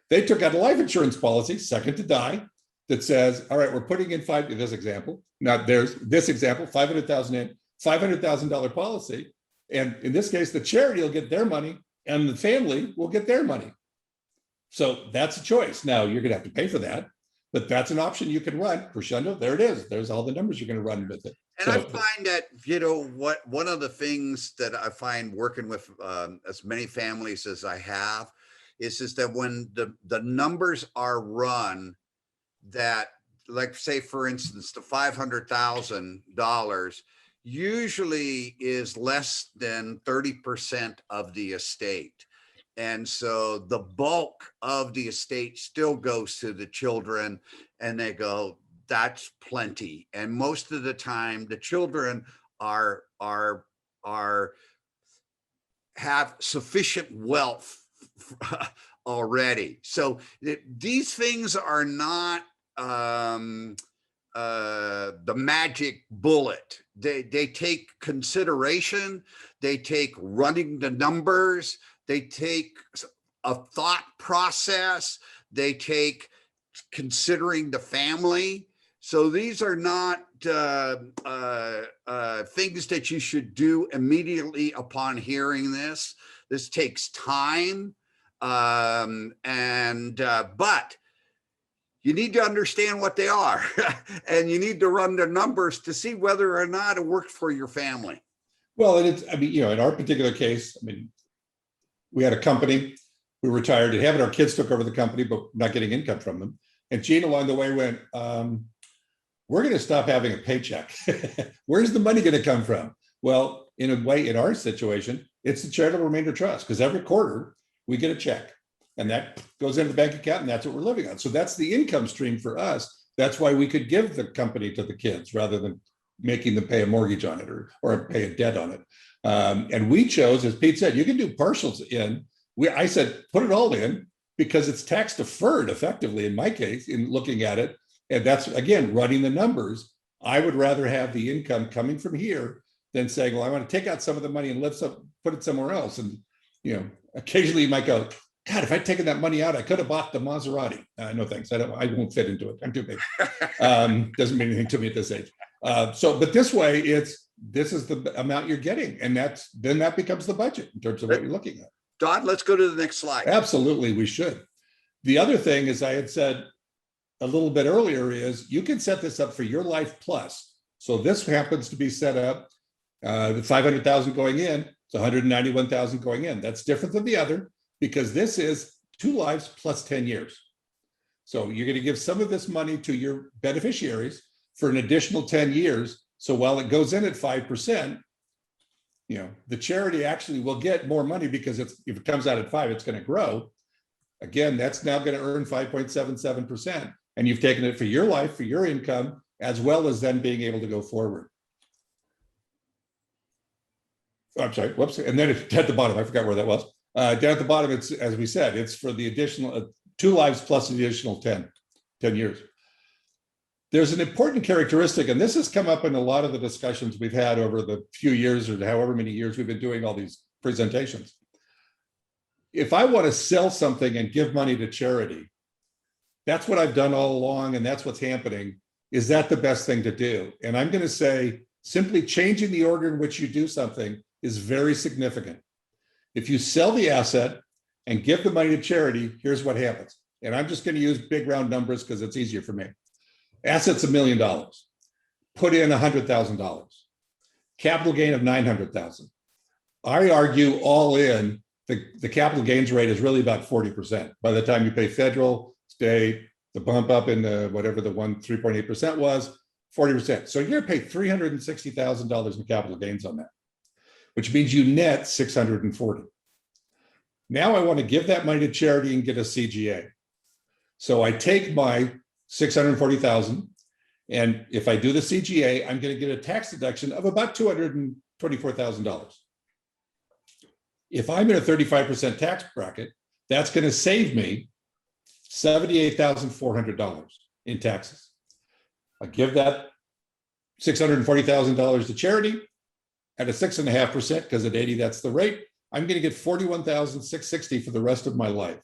They took out a life insurance policy, second to die, that says, all right, we're putting in this example. Now there's this example, $500,000 policy. And in this case, the charity will get their money and the family will get their money. So that's a choice. Now you're going to have to pay for that, but that's an option you can run. Crescendo, there it is. There's all the numbers you're going to run with it. And I find that, one of the things that I find working with as many families as I have is that when the numbers are run, that, like, say, for instance, the $500,000 usually is less than 30% of the estate. And so the bulk of the estate still goes to the children, and they go, that's plenty. And most of the time the children have sufficient wealth already. So these things are not the magic bullet. They take consideration, they take running the numbers, they take a thought process, they take considering the family. So these are not things that you should do immediately upon hearing this. This takes time, but you need to understand what they are, and you need to run the numbers to see whether or not it works for your family. Well, in our particular case, we had a company, we retired, and having our kids took over the company, but not getting income from them. And Gene along the way went, we're going to stop having a paycheck. Where's the money going to come from? Well, in a way, in our situation, it's the charitable remainder trust, because every quarter we get a check and that goes into the bank account and that's what we're living on. So that's the income stream for us. That's why we could give the company to the kids rather than making them pay a mortgage on it or pay a debt on it. And we chose, as Pete said, you can do partials in. I said, put it all in because it's tax deferred effectively in my case, in looking at it. And that's, again, running the numbers. I would rather have the income coming from here than saying, well, I want to take out some of the money and put it somewhere else. And, occasionally you might go, God, if I'd taken that money out, I could have bought the Maserati. No, thanks. I won't fit into it. I'm too big. Doesn't mean anything to me at this age. But this way, this is the amount you're getting. And then that becomes the budget in terms of what you're looking at. Don, let's go to the next slide. Absolutely, we should. The other thing, as I had said a little bit earlier, is you can set this up for your life plus. So this happens to be set up, the 500,000 going in, it's 191,000 going in. That's different than the other because this is 2 lives plus 10 years. So you're going to give some of this money to your beneficiaries for an additional 10 years. So while it goes in at 5%, the charity actually will get more money because if it comes out at 5, it's going to grow. Again, that's now going to earn 5.77%. And you've taken it for your life, for your income, as well as then being able to go forward. I'm sorry, whoops. And then at the bottom, I forgot where that was. Down at the bottom, it's, as we said, it's for the additional 2 lives plus the additional 10 years. There's an important characteristic, and this has come up in a lot of the discussions we've had over the few years or however many years we've been doing all these presentations. If I want to sell something and give money to charity, that's what I've done all along, and that's what's happening. Is that the best thing to do? And I'm going to say simply changing the order in which you do something is very significant. If you sell the asset and give the money to charity, here's what happens. And I'm just going to use big round numbers because it's easier for me. Assets $1 million. Put in $100,000. Capital gain of $900,000. I argue all in, the capital gains rate is really about 40%. By the time you pay federal, state, the bump up in the whatever the 3.8% was, 40%. So you're going to pay $360,000 in capital gains on that, which means you net $640,000. Now I want to give that money to charity and get a CGA. So I take my $640,000, and if I do the CGA, I'm going to get a tax deduction of about $224,000. If I'm in a 35% tax bracket, that's going to save me $78,400 in taxes. I give that $640,000 to charity at a 6.5%, because at 80, that's the rate. I'm going to get $41,660 for the rest of my life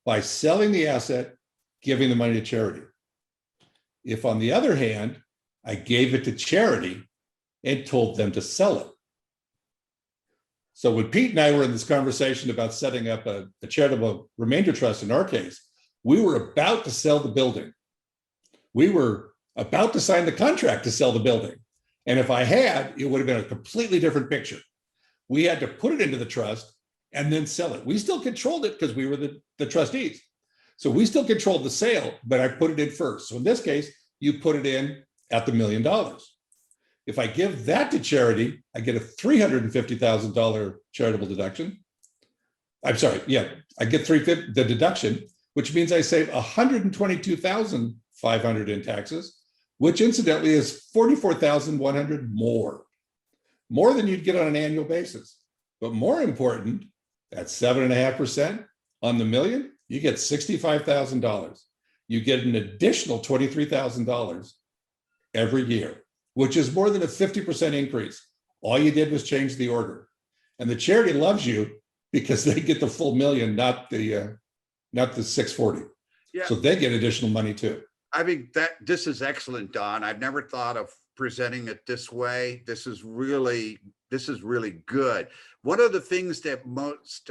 by selling the asset, giving the money to charity. If, on the other hand, I gave it to charity and told them to sell it. So when Pete and I were in this conversation about setting up a charitable remainder trust, in our case, we were about to sell the building. We were about to sign the contract to sell the building. And if I had, it would have been a completely different picture. We had to put it into the trust and then sell it. We still controlled it because we were the trustees. So we still controlled the sale, but I put it in first. So in this case, you put it in at the $1 million. If I give that to charity, I get a $350,000 charitable deduction. I'm sorry, yeah, I get the deduction, which means I save $122,500 in taxes, which incidentally is $44,100 more than you'd get on an annual basis. But more important, at 7.5% on the million, you get $65,000. You get an additional $23,000 every year, which is more than a 50% increase. All you did was change the order. And the charity loves you because they get the full million, not the 640. Yeah. So they get additional money too. I mean, this is excellent, Don. I've never thought of presenting it this way. This is really good. One of the things that most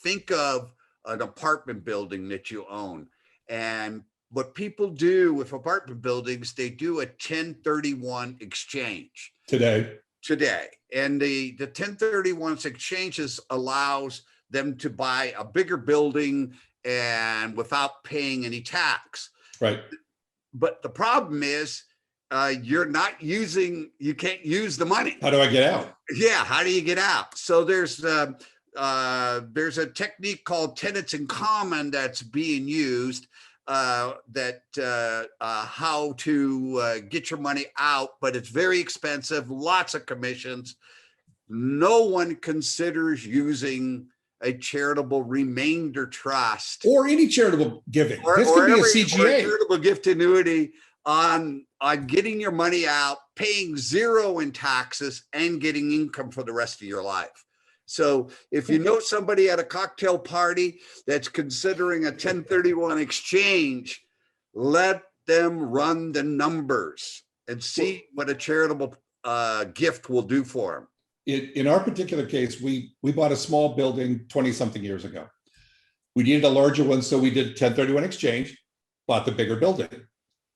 think of an apartment building that you own, and what people do with apartment buildings, they do a 1031 exchange today. And the 1031 exchanges allows them to buy a bigger building and without paying any tax. Right. But the problem is you can't use the money. How do I get out? Yeah, how do you get out? So there's a technique called tenants in common that's being used, how to get your money out, but it's very expensive, lots of commissions. No one considers using a charitable remainder trust Or any charitable giving. This or could be a or a CGA. charitable gift annuity on getting your money out, paying zero in taxes, and getting income for the rest of your life. So if you know somebody at a cocktail party that's considering a 1031 exchange, let them run the numbers and see what a charitable gift will do for them. In our particular case, we bought a small building 20 something years ago. We needed a larger one, so we did 1031 exchange, bought the bigger building.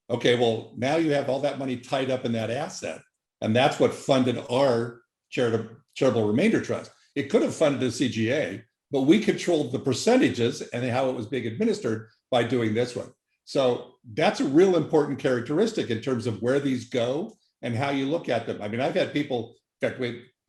Okay, well, now you have all that money tied up in that asset, and that's what funded our charitable remainder trust. It could have funded a CGA, but we controlled the percentages and how it was being administered by doing this one. So that's a real important characteristic in terms of where these go and how you look at them. I mean, I've had people, in fact,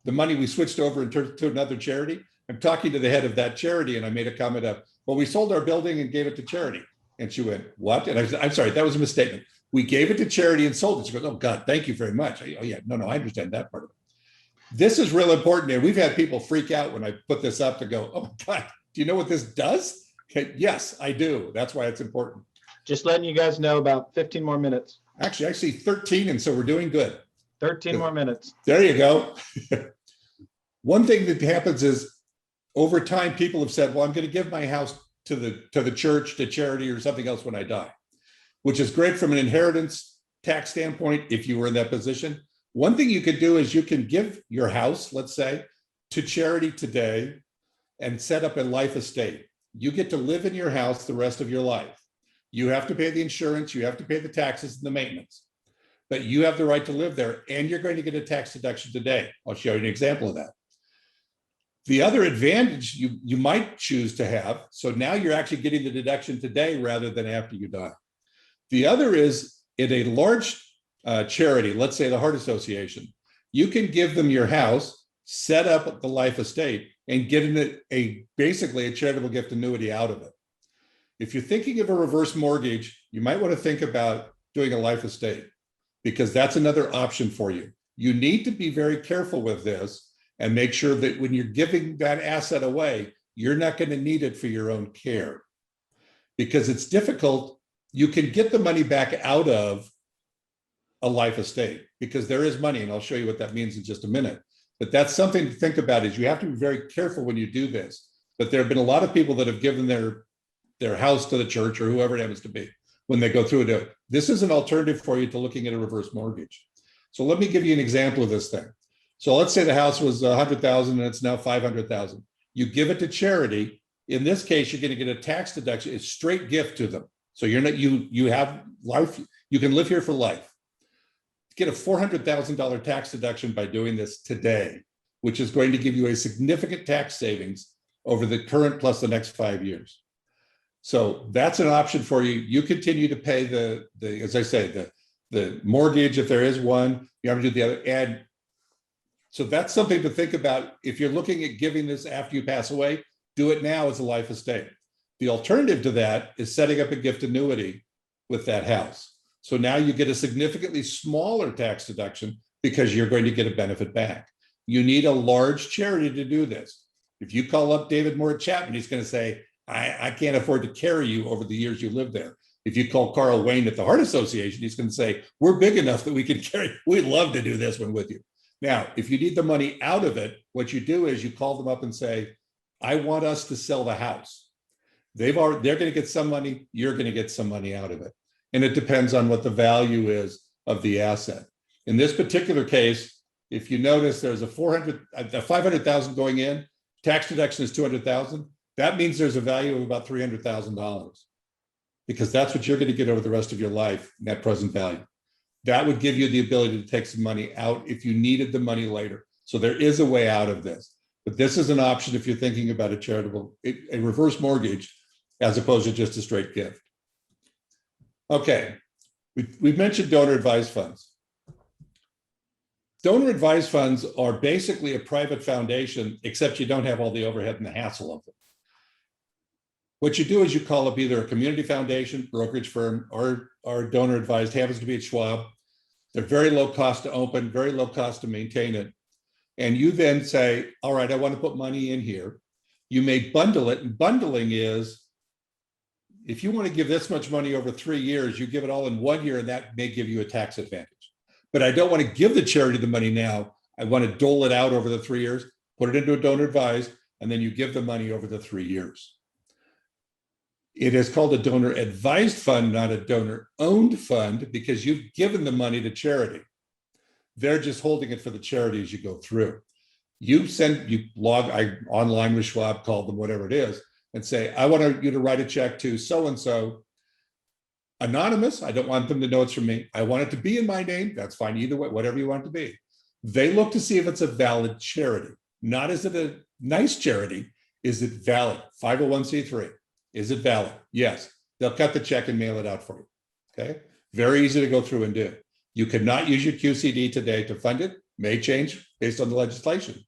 the money we switched over to another charity, I'm talking to the head of that charity, and I made a comment of, well, we sold our building and gave it to charity. And she went, what? And I said, I'm sorry, that was a misstatement. We gave it to charity and sold it. She goes, oh God, thank you very much. Oh yeah, no, I understand that part of it. This is real important. And we've had people freak out when I put this up to go, oh my God, do you know what this does? Okay, yes, I do. That's why it's important. Just letting you guys know, about 15 more minutes. Actually, I see 13, and so we're doing good. 13 more minutes. There you go. One thing that happens is over time, people have said, well, I'm going to give my house to the church, to charity, or something else when I die, which is great from an inheritance tax standpoint if you were in that position. One thing you could do is you can give your house, let's say, to charity today and set up a life estate. You get to live in your house the rest of your life. You have to pay the insurance, you have to pay the taxes and the maintenance, but you have the right to live there, and you're going to get a tax deduction today. I'll show you an example of that. The other advantage you might choose to have, so now you're actually getting the deduction today rather than after you die. The other is in a large charity, let's say the Heart Association, you can give them your house, set up the life estate, and get basically a charitable gift annuity out of it. If you're thinking of a reverse mortgage, you might want to think about doing a life estate, because that's another option for you. You need to be very careful with this and make sure that when you're giving that asset away, you're not going to need it for your own care, because it's difficult. You can get the money back out of a life estate because there is money, and I'll show you what that means in just a minute. But that's something to think about, is you have to be very careful when you do this. But there have been a lot of people that have given their house to the church or whoever it happens to be when they go through it. This is an alternative for you to looking at a reverse mortgage. So let me give you an example of this thing. So let's say the house was 100,000 and it's now 500,000. You give it to charity. In this case, you're going to get a tax deduction. It's straight gift to them. So you're not, you have life, you can live here for life. Get a $400,000 tax deduction by doing this today, which is going to give you a significant tax savings over the current plus the next 5 years. So that's an option for you. You continue to pay the as I say, the mortgage if there is one. You have to do the other. And so that's something to think about. If you're looking at giving this after you pass away, do it now as a life estate. The alternative to that is setting up a gift annuity with that house. So now you get a significantly smaller tax deduction because you're going to get a benefit back. You need a large charity to do this. If you call up David Moore at Chapman, he's going to say, I can't afford to carry you over the years you live there. If you call Carl Wayne at the Heart Association, he's going to say, we're big enough that we can carry, we'd love to do this one with you. Now, if you need the money out of it, what you do is you call them up and say, I want us to sell the house. They're going to get some money, you're going to get some money out of it. And it depends on what the value is of the asset. In this particular case, if you notice there's a 500,000 going in, tax deduction is 200,000. That means there's a value of about $300,000 because that's what you're going to get over the rest of your life, net present value. That would give you the ability to take some money out if you needed the money later. So there is a way out of this, but this is an option if you're thinking about a charitable, a reverse mortgage. as opposed to just a straight gift. Okay, we've mentioned donor advised funds. Donor advised funds are basically a private foundation, except you don't have all the overhead and the hassle of them. What you do is you call up either a community foundation, brokerage firm, or donor advised, happens to be at Schwab. They're very low cost to open, very low cost to maintain it. And you then say, all right, I want to put money in here. You may bundle it, and bundling is, if you want to give this much money over 3 years, you give it all in 1 year, and that may give you a tax advantage. But I don't want to give the charity the money now. I want to dole it out over the 3 years, put it into a donor advised, and then you give the money over the 3 years. It is called a donor advised fund, not a donor owned fund, because you've given the money to charity. They're just holding it for the charity as you go through. You log online with Schwab, call them, whatever it is, and say, I want you to write a check to so-and-so, anonymous. I don't want them to know it's from me. I want it to be in my name. That's fine. Either way, whatever you want it to be. They look to see if it's a valid charity. Not is it a nice charity? Is it valid? 501c3. Is it valid? Yes. They'll cut the check and mail it out for you. Okay. Very easy to go through and do. You cannot use your QCD today to fund it. May change based on the legislation.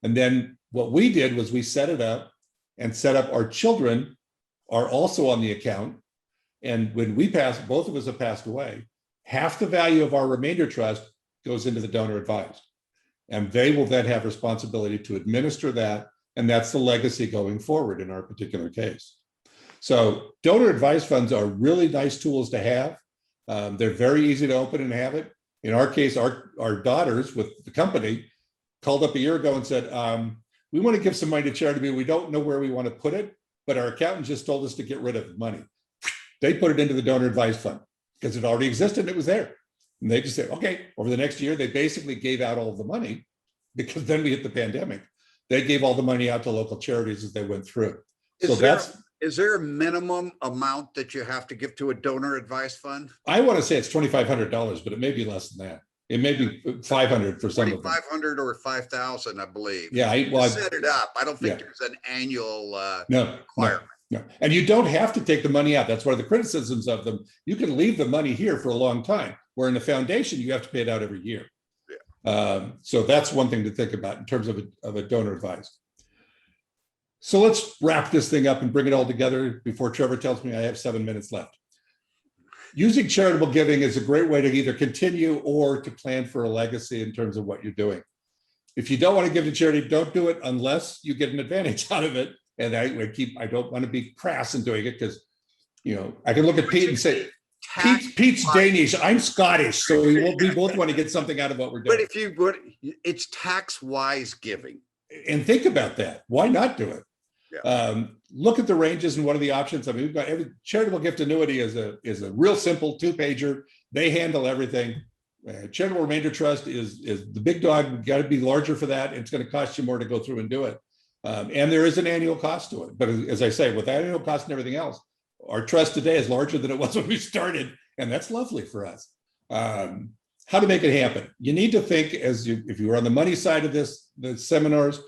And then what we did was we set it up and set up our children are also on the account. And when we passed, both of us have passed away, half the value of our remainder trust goes into the donor advised. And they will then have responsibility to administer that. And that's the legacy going forward in our particular case. So donor advised funds are really nice tools to have. They're very easy to open and have it. In our case, our daughters with the company called up a year ago and said, we want to give some money to charity, but we don't know where we want to put it, but our accountant just told us to get rid of the money. They put it into the donor advised fund because it already existed and it was there. And they just said, okay, over the next year, they basically gave out all of the money because then we hit the pandemic. They gave all the money out to local charities as they went through. Is there a minimum amount that you have to give to a donor advised fund? I want to say it's $2,500, but it may be less than that. It may be 500 for some of them. 500 or 5,000, I believe. Yeah, set it up. I don't think there's an annual requirement. No. And you don't have to take the money out. That's one of the criticisms of them. You can leave the money here for a long time, where in a foundation, you have to pay it out every year. Yeah. So that's one thing to think about in terms of a donor advised. So let's wrap this thing up and bring it all together before Trevor tells me I have 7 minutes left. Using charitable giving is a great way to either continue or to plan for a legacy in terms of what you're doing. If you don't want to give to charity, don't do it unless you get an advantage out of it. And I don't want to be crass in doing it because, I can look at Pete and say, Pete's Danish, I'm Scottish. So we both want to get something out of what we're doing. But it's tax-wise giving. And think about that. Why not do it? Yeah. Look at the ranges and what are the options. I mean, we've got charitable gift annuity is a real simple 2-pager. They handle everything. Charitable remainder trust is the big dog. You've got to be larger for that. It's going to cost you more to go through and do it. And there is an annual cost to it. But as I say, with that annual cost and everything else, our trust today is larger than it was when we started. And that's lovely for us. How to make it happen? You need to think if you were on the money side of the seminars,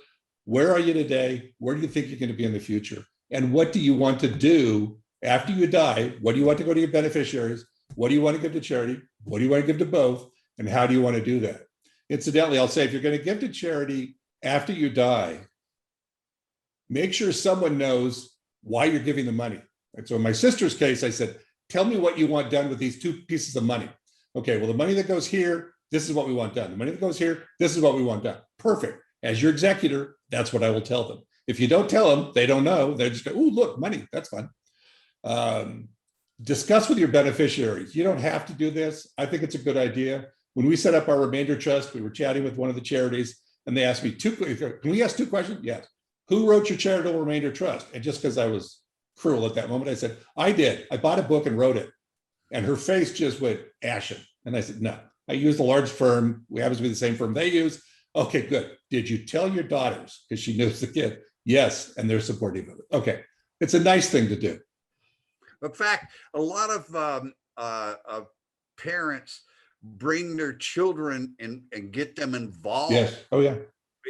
where are you today? Where do you think you're going to be in the future? And what do you want to do after you die? What do you want to go to your beneficiaries? What do you want to give to charity? What do you want to give to both? And how do you want to do that? Incidentally, I'll say, if you're going to give to charity after you die, make sure someone knows why you're giving the money. And so in my sister's case, I said, tell me what you want done with these 2 pieces of money. Okay, well, the money that goes here, this is what we want done. The money that goes here, this is what we want done. Perfect. As your executor, that's what I will tell them. If you don't tell them, they don't know. They just go, oh, look, money, that's fun. Discuss with your beneficiaries. You don't have to do this. I think it's a good idea. When we set up our remainder trust, we were chatting with one of the charities and they asked me can we ask 2 questions? Yes. Who wrote your charitable remainder trust? And just because I was cruel at that moment, I said, I did. I bought a book and wrote it. And her face just went ashen. And I said, no, I used a large firm. We happen to be the same firm they use. Okay, good. Did you tell your daughters? Because she knows the kid. Yes, and they're supportive of it. Okay, it's a nice thing to do. In fact, a lot of parents bring their children and get them involved. Yes. Oh, yeah.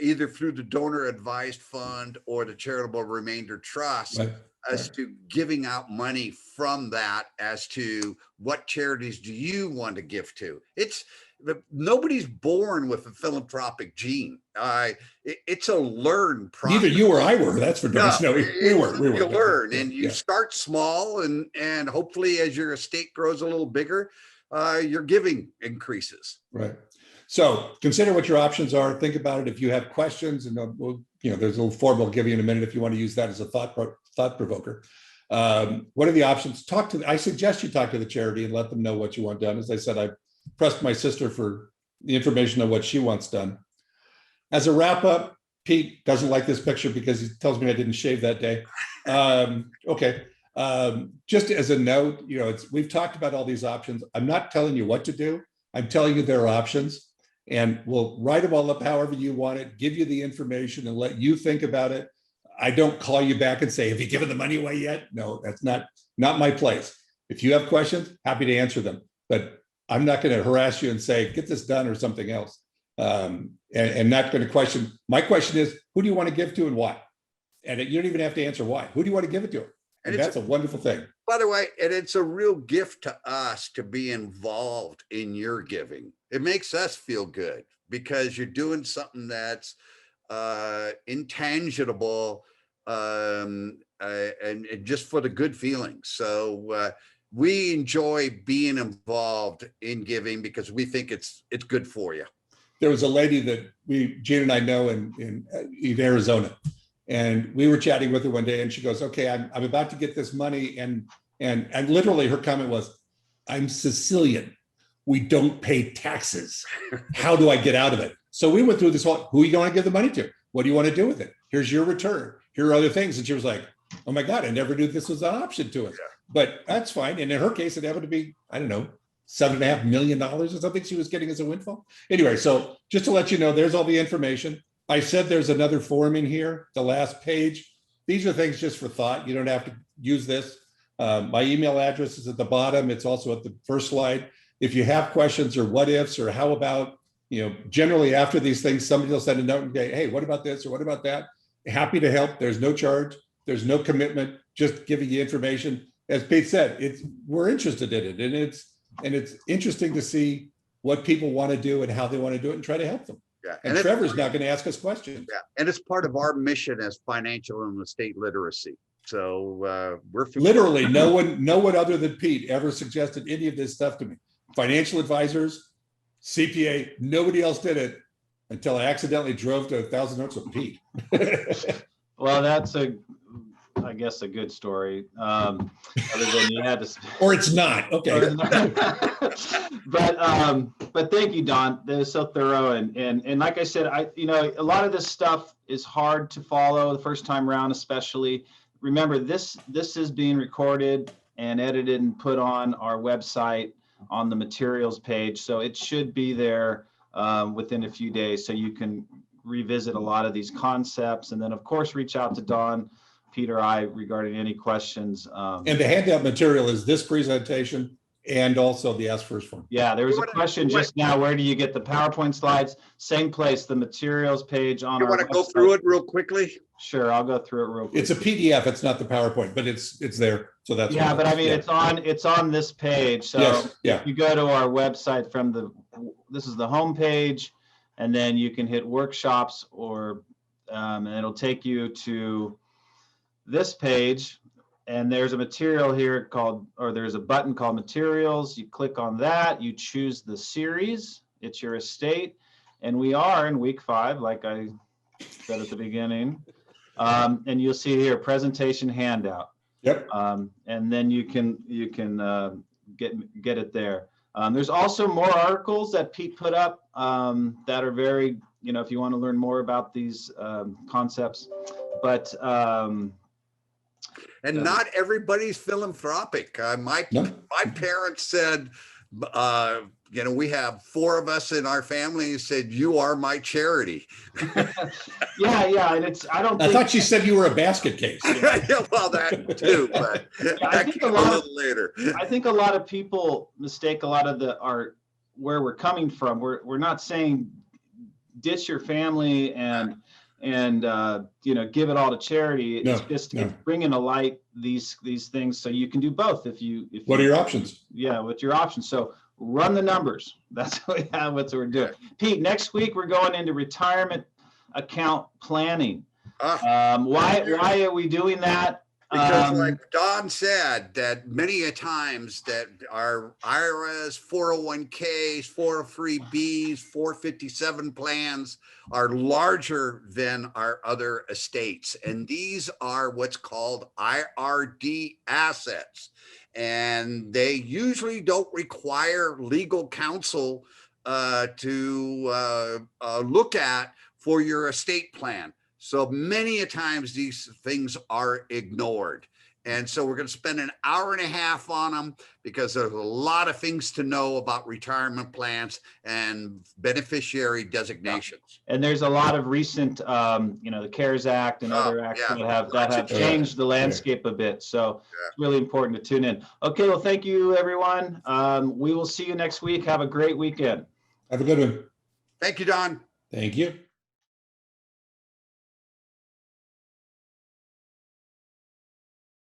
either through the donor advised fund or the charitable remainder trust, Right. as to giving out money from that, as to what charities do you want to give to. Nobody's born with a philanthropic gene. It's a learned process. Neither you or I were, that's for darn sure. We were. You learn, and you start small, and hopefully as your estate grows a little bigger, your giving increases. Right. So consider what your options are. Think about it. If you have questions, and there's a little form we'll give you in a minute if you want to use that as a thought provoker. What are the options? I suggest you talk to the charity and let them know what you want done. As I said, I pressed my sister for the information on what she wants done. As a wrap up, Pete doesn't like this picture because he tells me I didn't shave that day. Okay. Just as a note, we've talked about all these options. I'm not telling you what to do. I'm telling you there are options, and we'll write them all up however you want it, give you the information and let you think about it. I don't call you back and say, have you given the money away yet? No, that's not my place. If you have questions, happy to answer them, but I'm not going to harass you and say, get this done or something else. And not going to question. My question is, who do you want to give to and why? And you don't even have to answer why. Who do you want to give it to? And that's a wonderful thing. By the way, and it's a real gift to us to be involved in your giving. It makes us feel good because you're doing something that's intangible and just for the good feelings. So we enjoy being involved in giving because we think it's good for you. There was a lady that Gene and I know in Arizona, and we were chatting with her one day, and she goes, "Okay, I'm about to get this money," and literally her comment was, "I'm Sicilian. We don't pay taxes. How do I get out of it?" So we went through this whole, who are you going to give the money to? What do you want to do with it? Here's your return. Here are other things. And she was like, oh my God, I never knew this was an option to us. But that's fine. And in her case, it happened to be, I don't know, $7.5 million or something she was getting as a windfall. Anyway, so just to let you know, there's all the information. I said there's another form in here, the last page. These are things just for thought. You don't have to use this. My email address is at the bottom. It's also at the first slide. If you have questions or what ifs or how about, generally after these things, somebody will send a note and say, hey, what about this or what about that? Happy to help. There's no charge. There's no commitment, just giving you information. As Pete said, we're interested in it. And it's interesting to see what people want to do and how they want to do it and try to help them. Yeah. And Trevor's not going to ask us questions. Yeah. And it's part of our mission as financial and estate literacy. So we're literally no one other than Pete ever suggested any of this stuff to me. Financial advisors, CPA, nobody else did it until I accidentally drove to 1,000 Notes with Pete. Well, that's I guess a good story. Other than you had to, or it's not. Okay. But thank you, Don. That was so thorough, and like I said, a lot of this stuff is hard to follow the first time around, especially. Remember, this is being recorded and edited and put on our website on the materials page, so it should be there within a few days, so you can revisit a lot of these concepts, and then of course reach out to Don, Peter, I regarding any questions. And the handout material is this presentation and also the Ask First form. Yeah, there was a question just now. Where do you get the PowerPoint slides? Same place, the materials page on our website. You want to go through it real quickly? Sure, I'll go through it real quick. It's a PDF. It's not the PowerPoint, but it's there. So that's but I mean, it's on this page. So yes, if you go to our website this is the home page, and then you can hit workshops and it'll take you to this page, and there's a material here there's a button called materials. You click on that, you choose the series, it's your estate, and we are in week 5, like I said at the beginning. And you'll see here presentation handout. Yep. And then you can get it there. There's also more articles that Pete put up that are very, if you want to learn more about these concepps, but and not everybody's philanthropic. My parents said, we have 4 of us in our family who said, you are my charity. Yeah. And I thought you said you were a basket case. Yeah, well, that too, but I think a little later. I think a lot of people mistake a lot of where we're coming from. We're not saying ditch your family and you know, give it all to charity. It's No, just no. it's bringing to light these things so you can do both if What are your options? Yeah, what's your options? So run the numbers. That's what we have. What we're doing. Pete, next week we're going into retirement account planning. Why are we doing that? Because like Don said, that many a times that our IRAs, 401ks, 403bs, 457 plans are larger than our other estates. And these are what's called IRD assets. And they usually don't require legal counsel to look at for your estate plan. So many a times these things are ignored. And so we're going to spend an hour and a half on them because there's a lot of things to know about retirement plans and beneficiary designations. And there's a lot of recent, you know, the CARES Act and other acts that have changed the landscape a bit. So it's really important to tune in. Okay, well, thank you, everyone. We will see you next week. Have a great weekend. Have a good one. Thank you, Don. Thank you.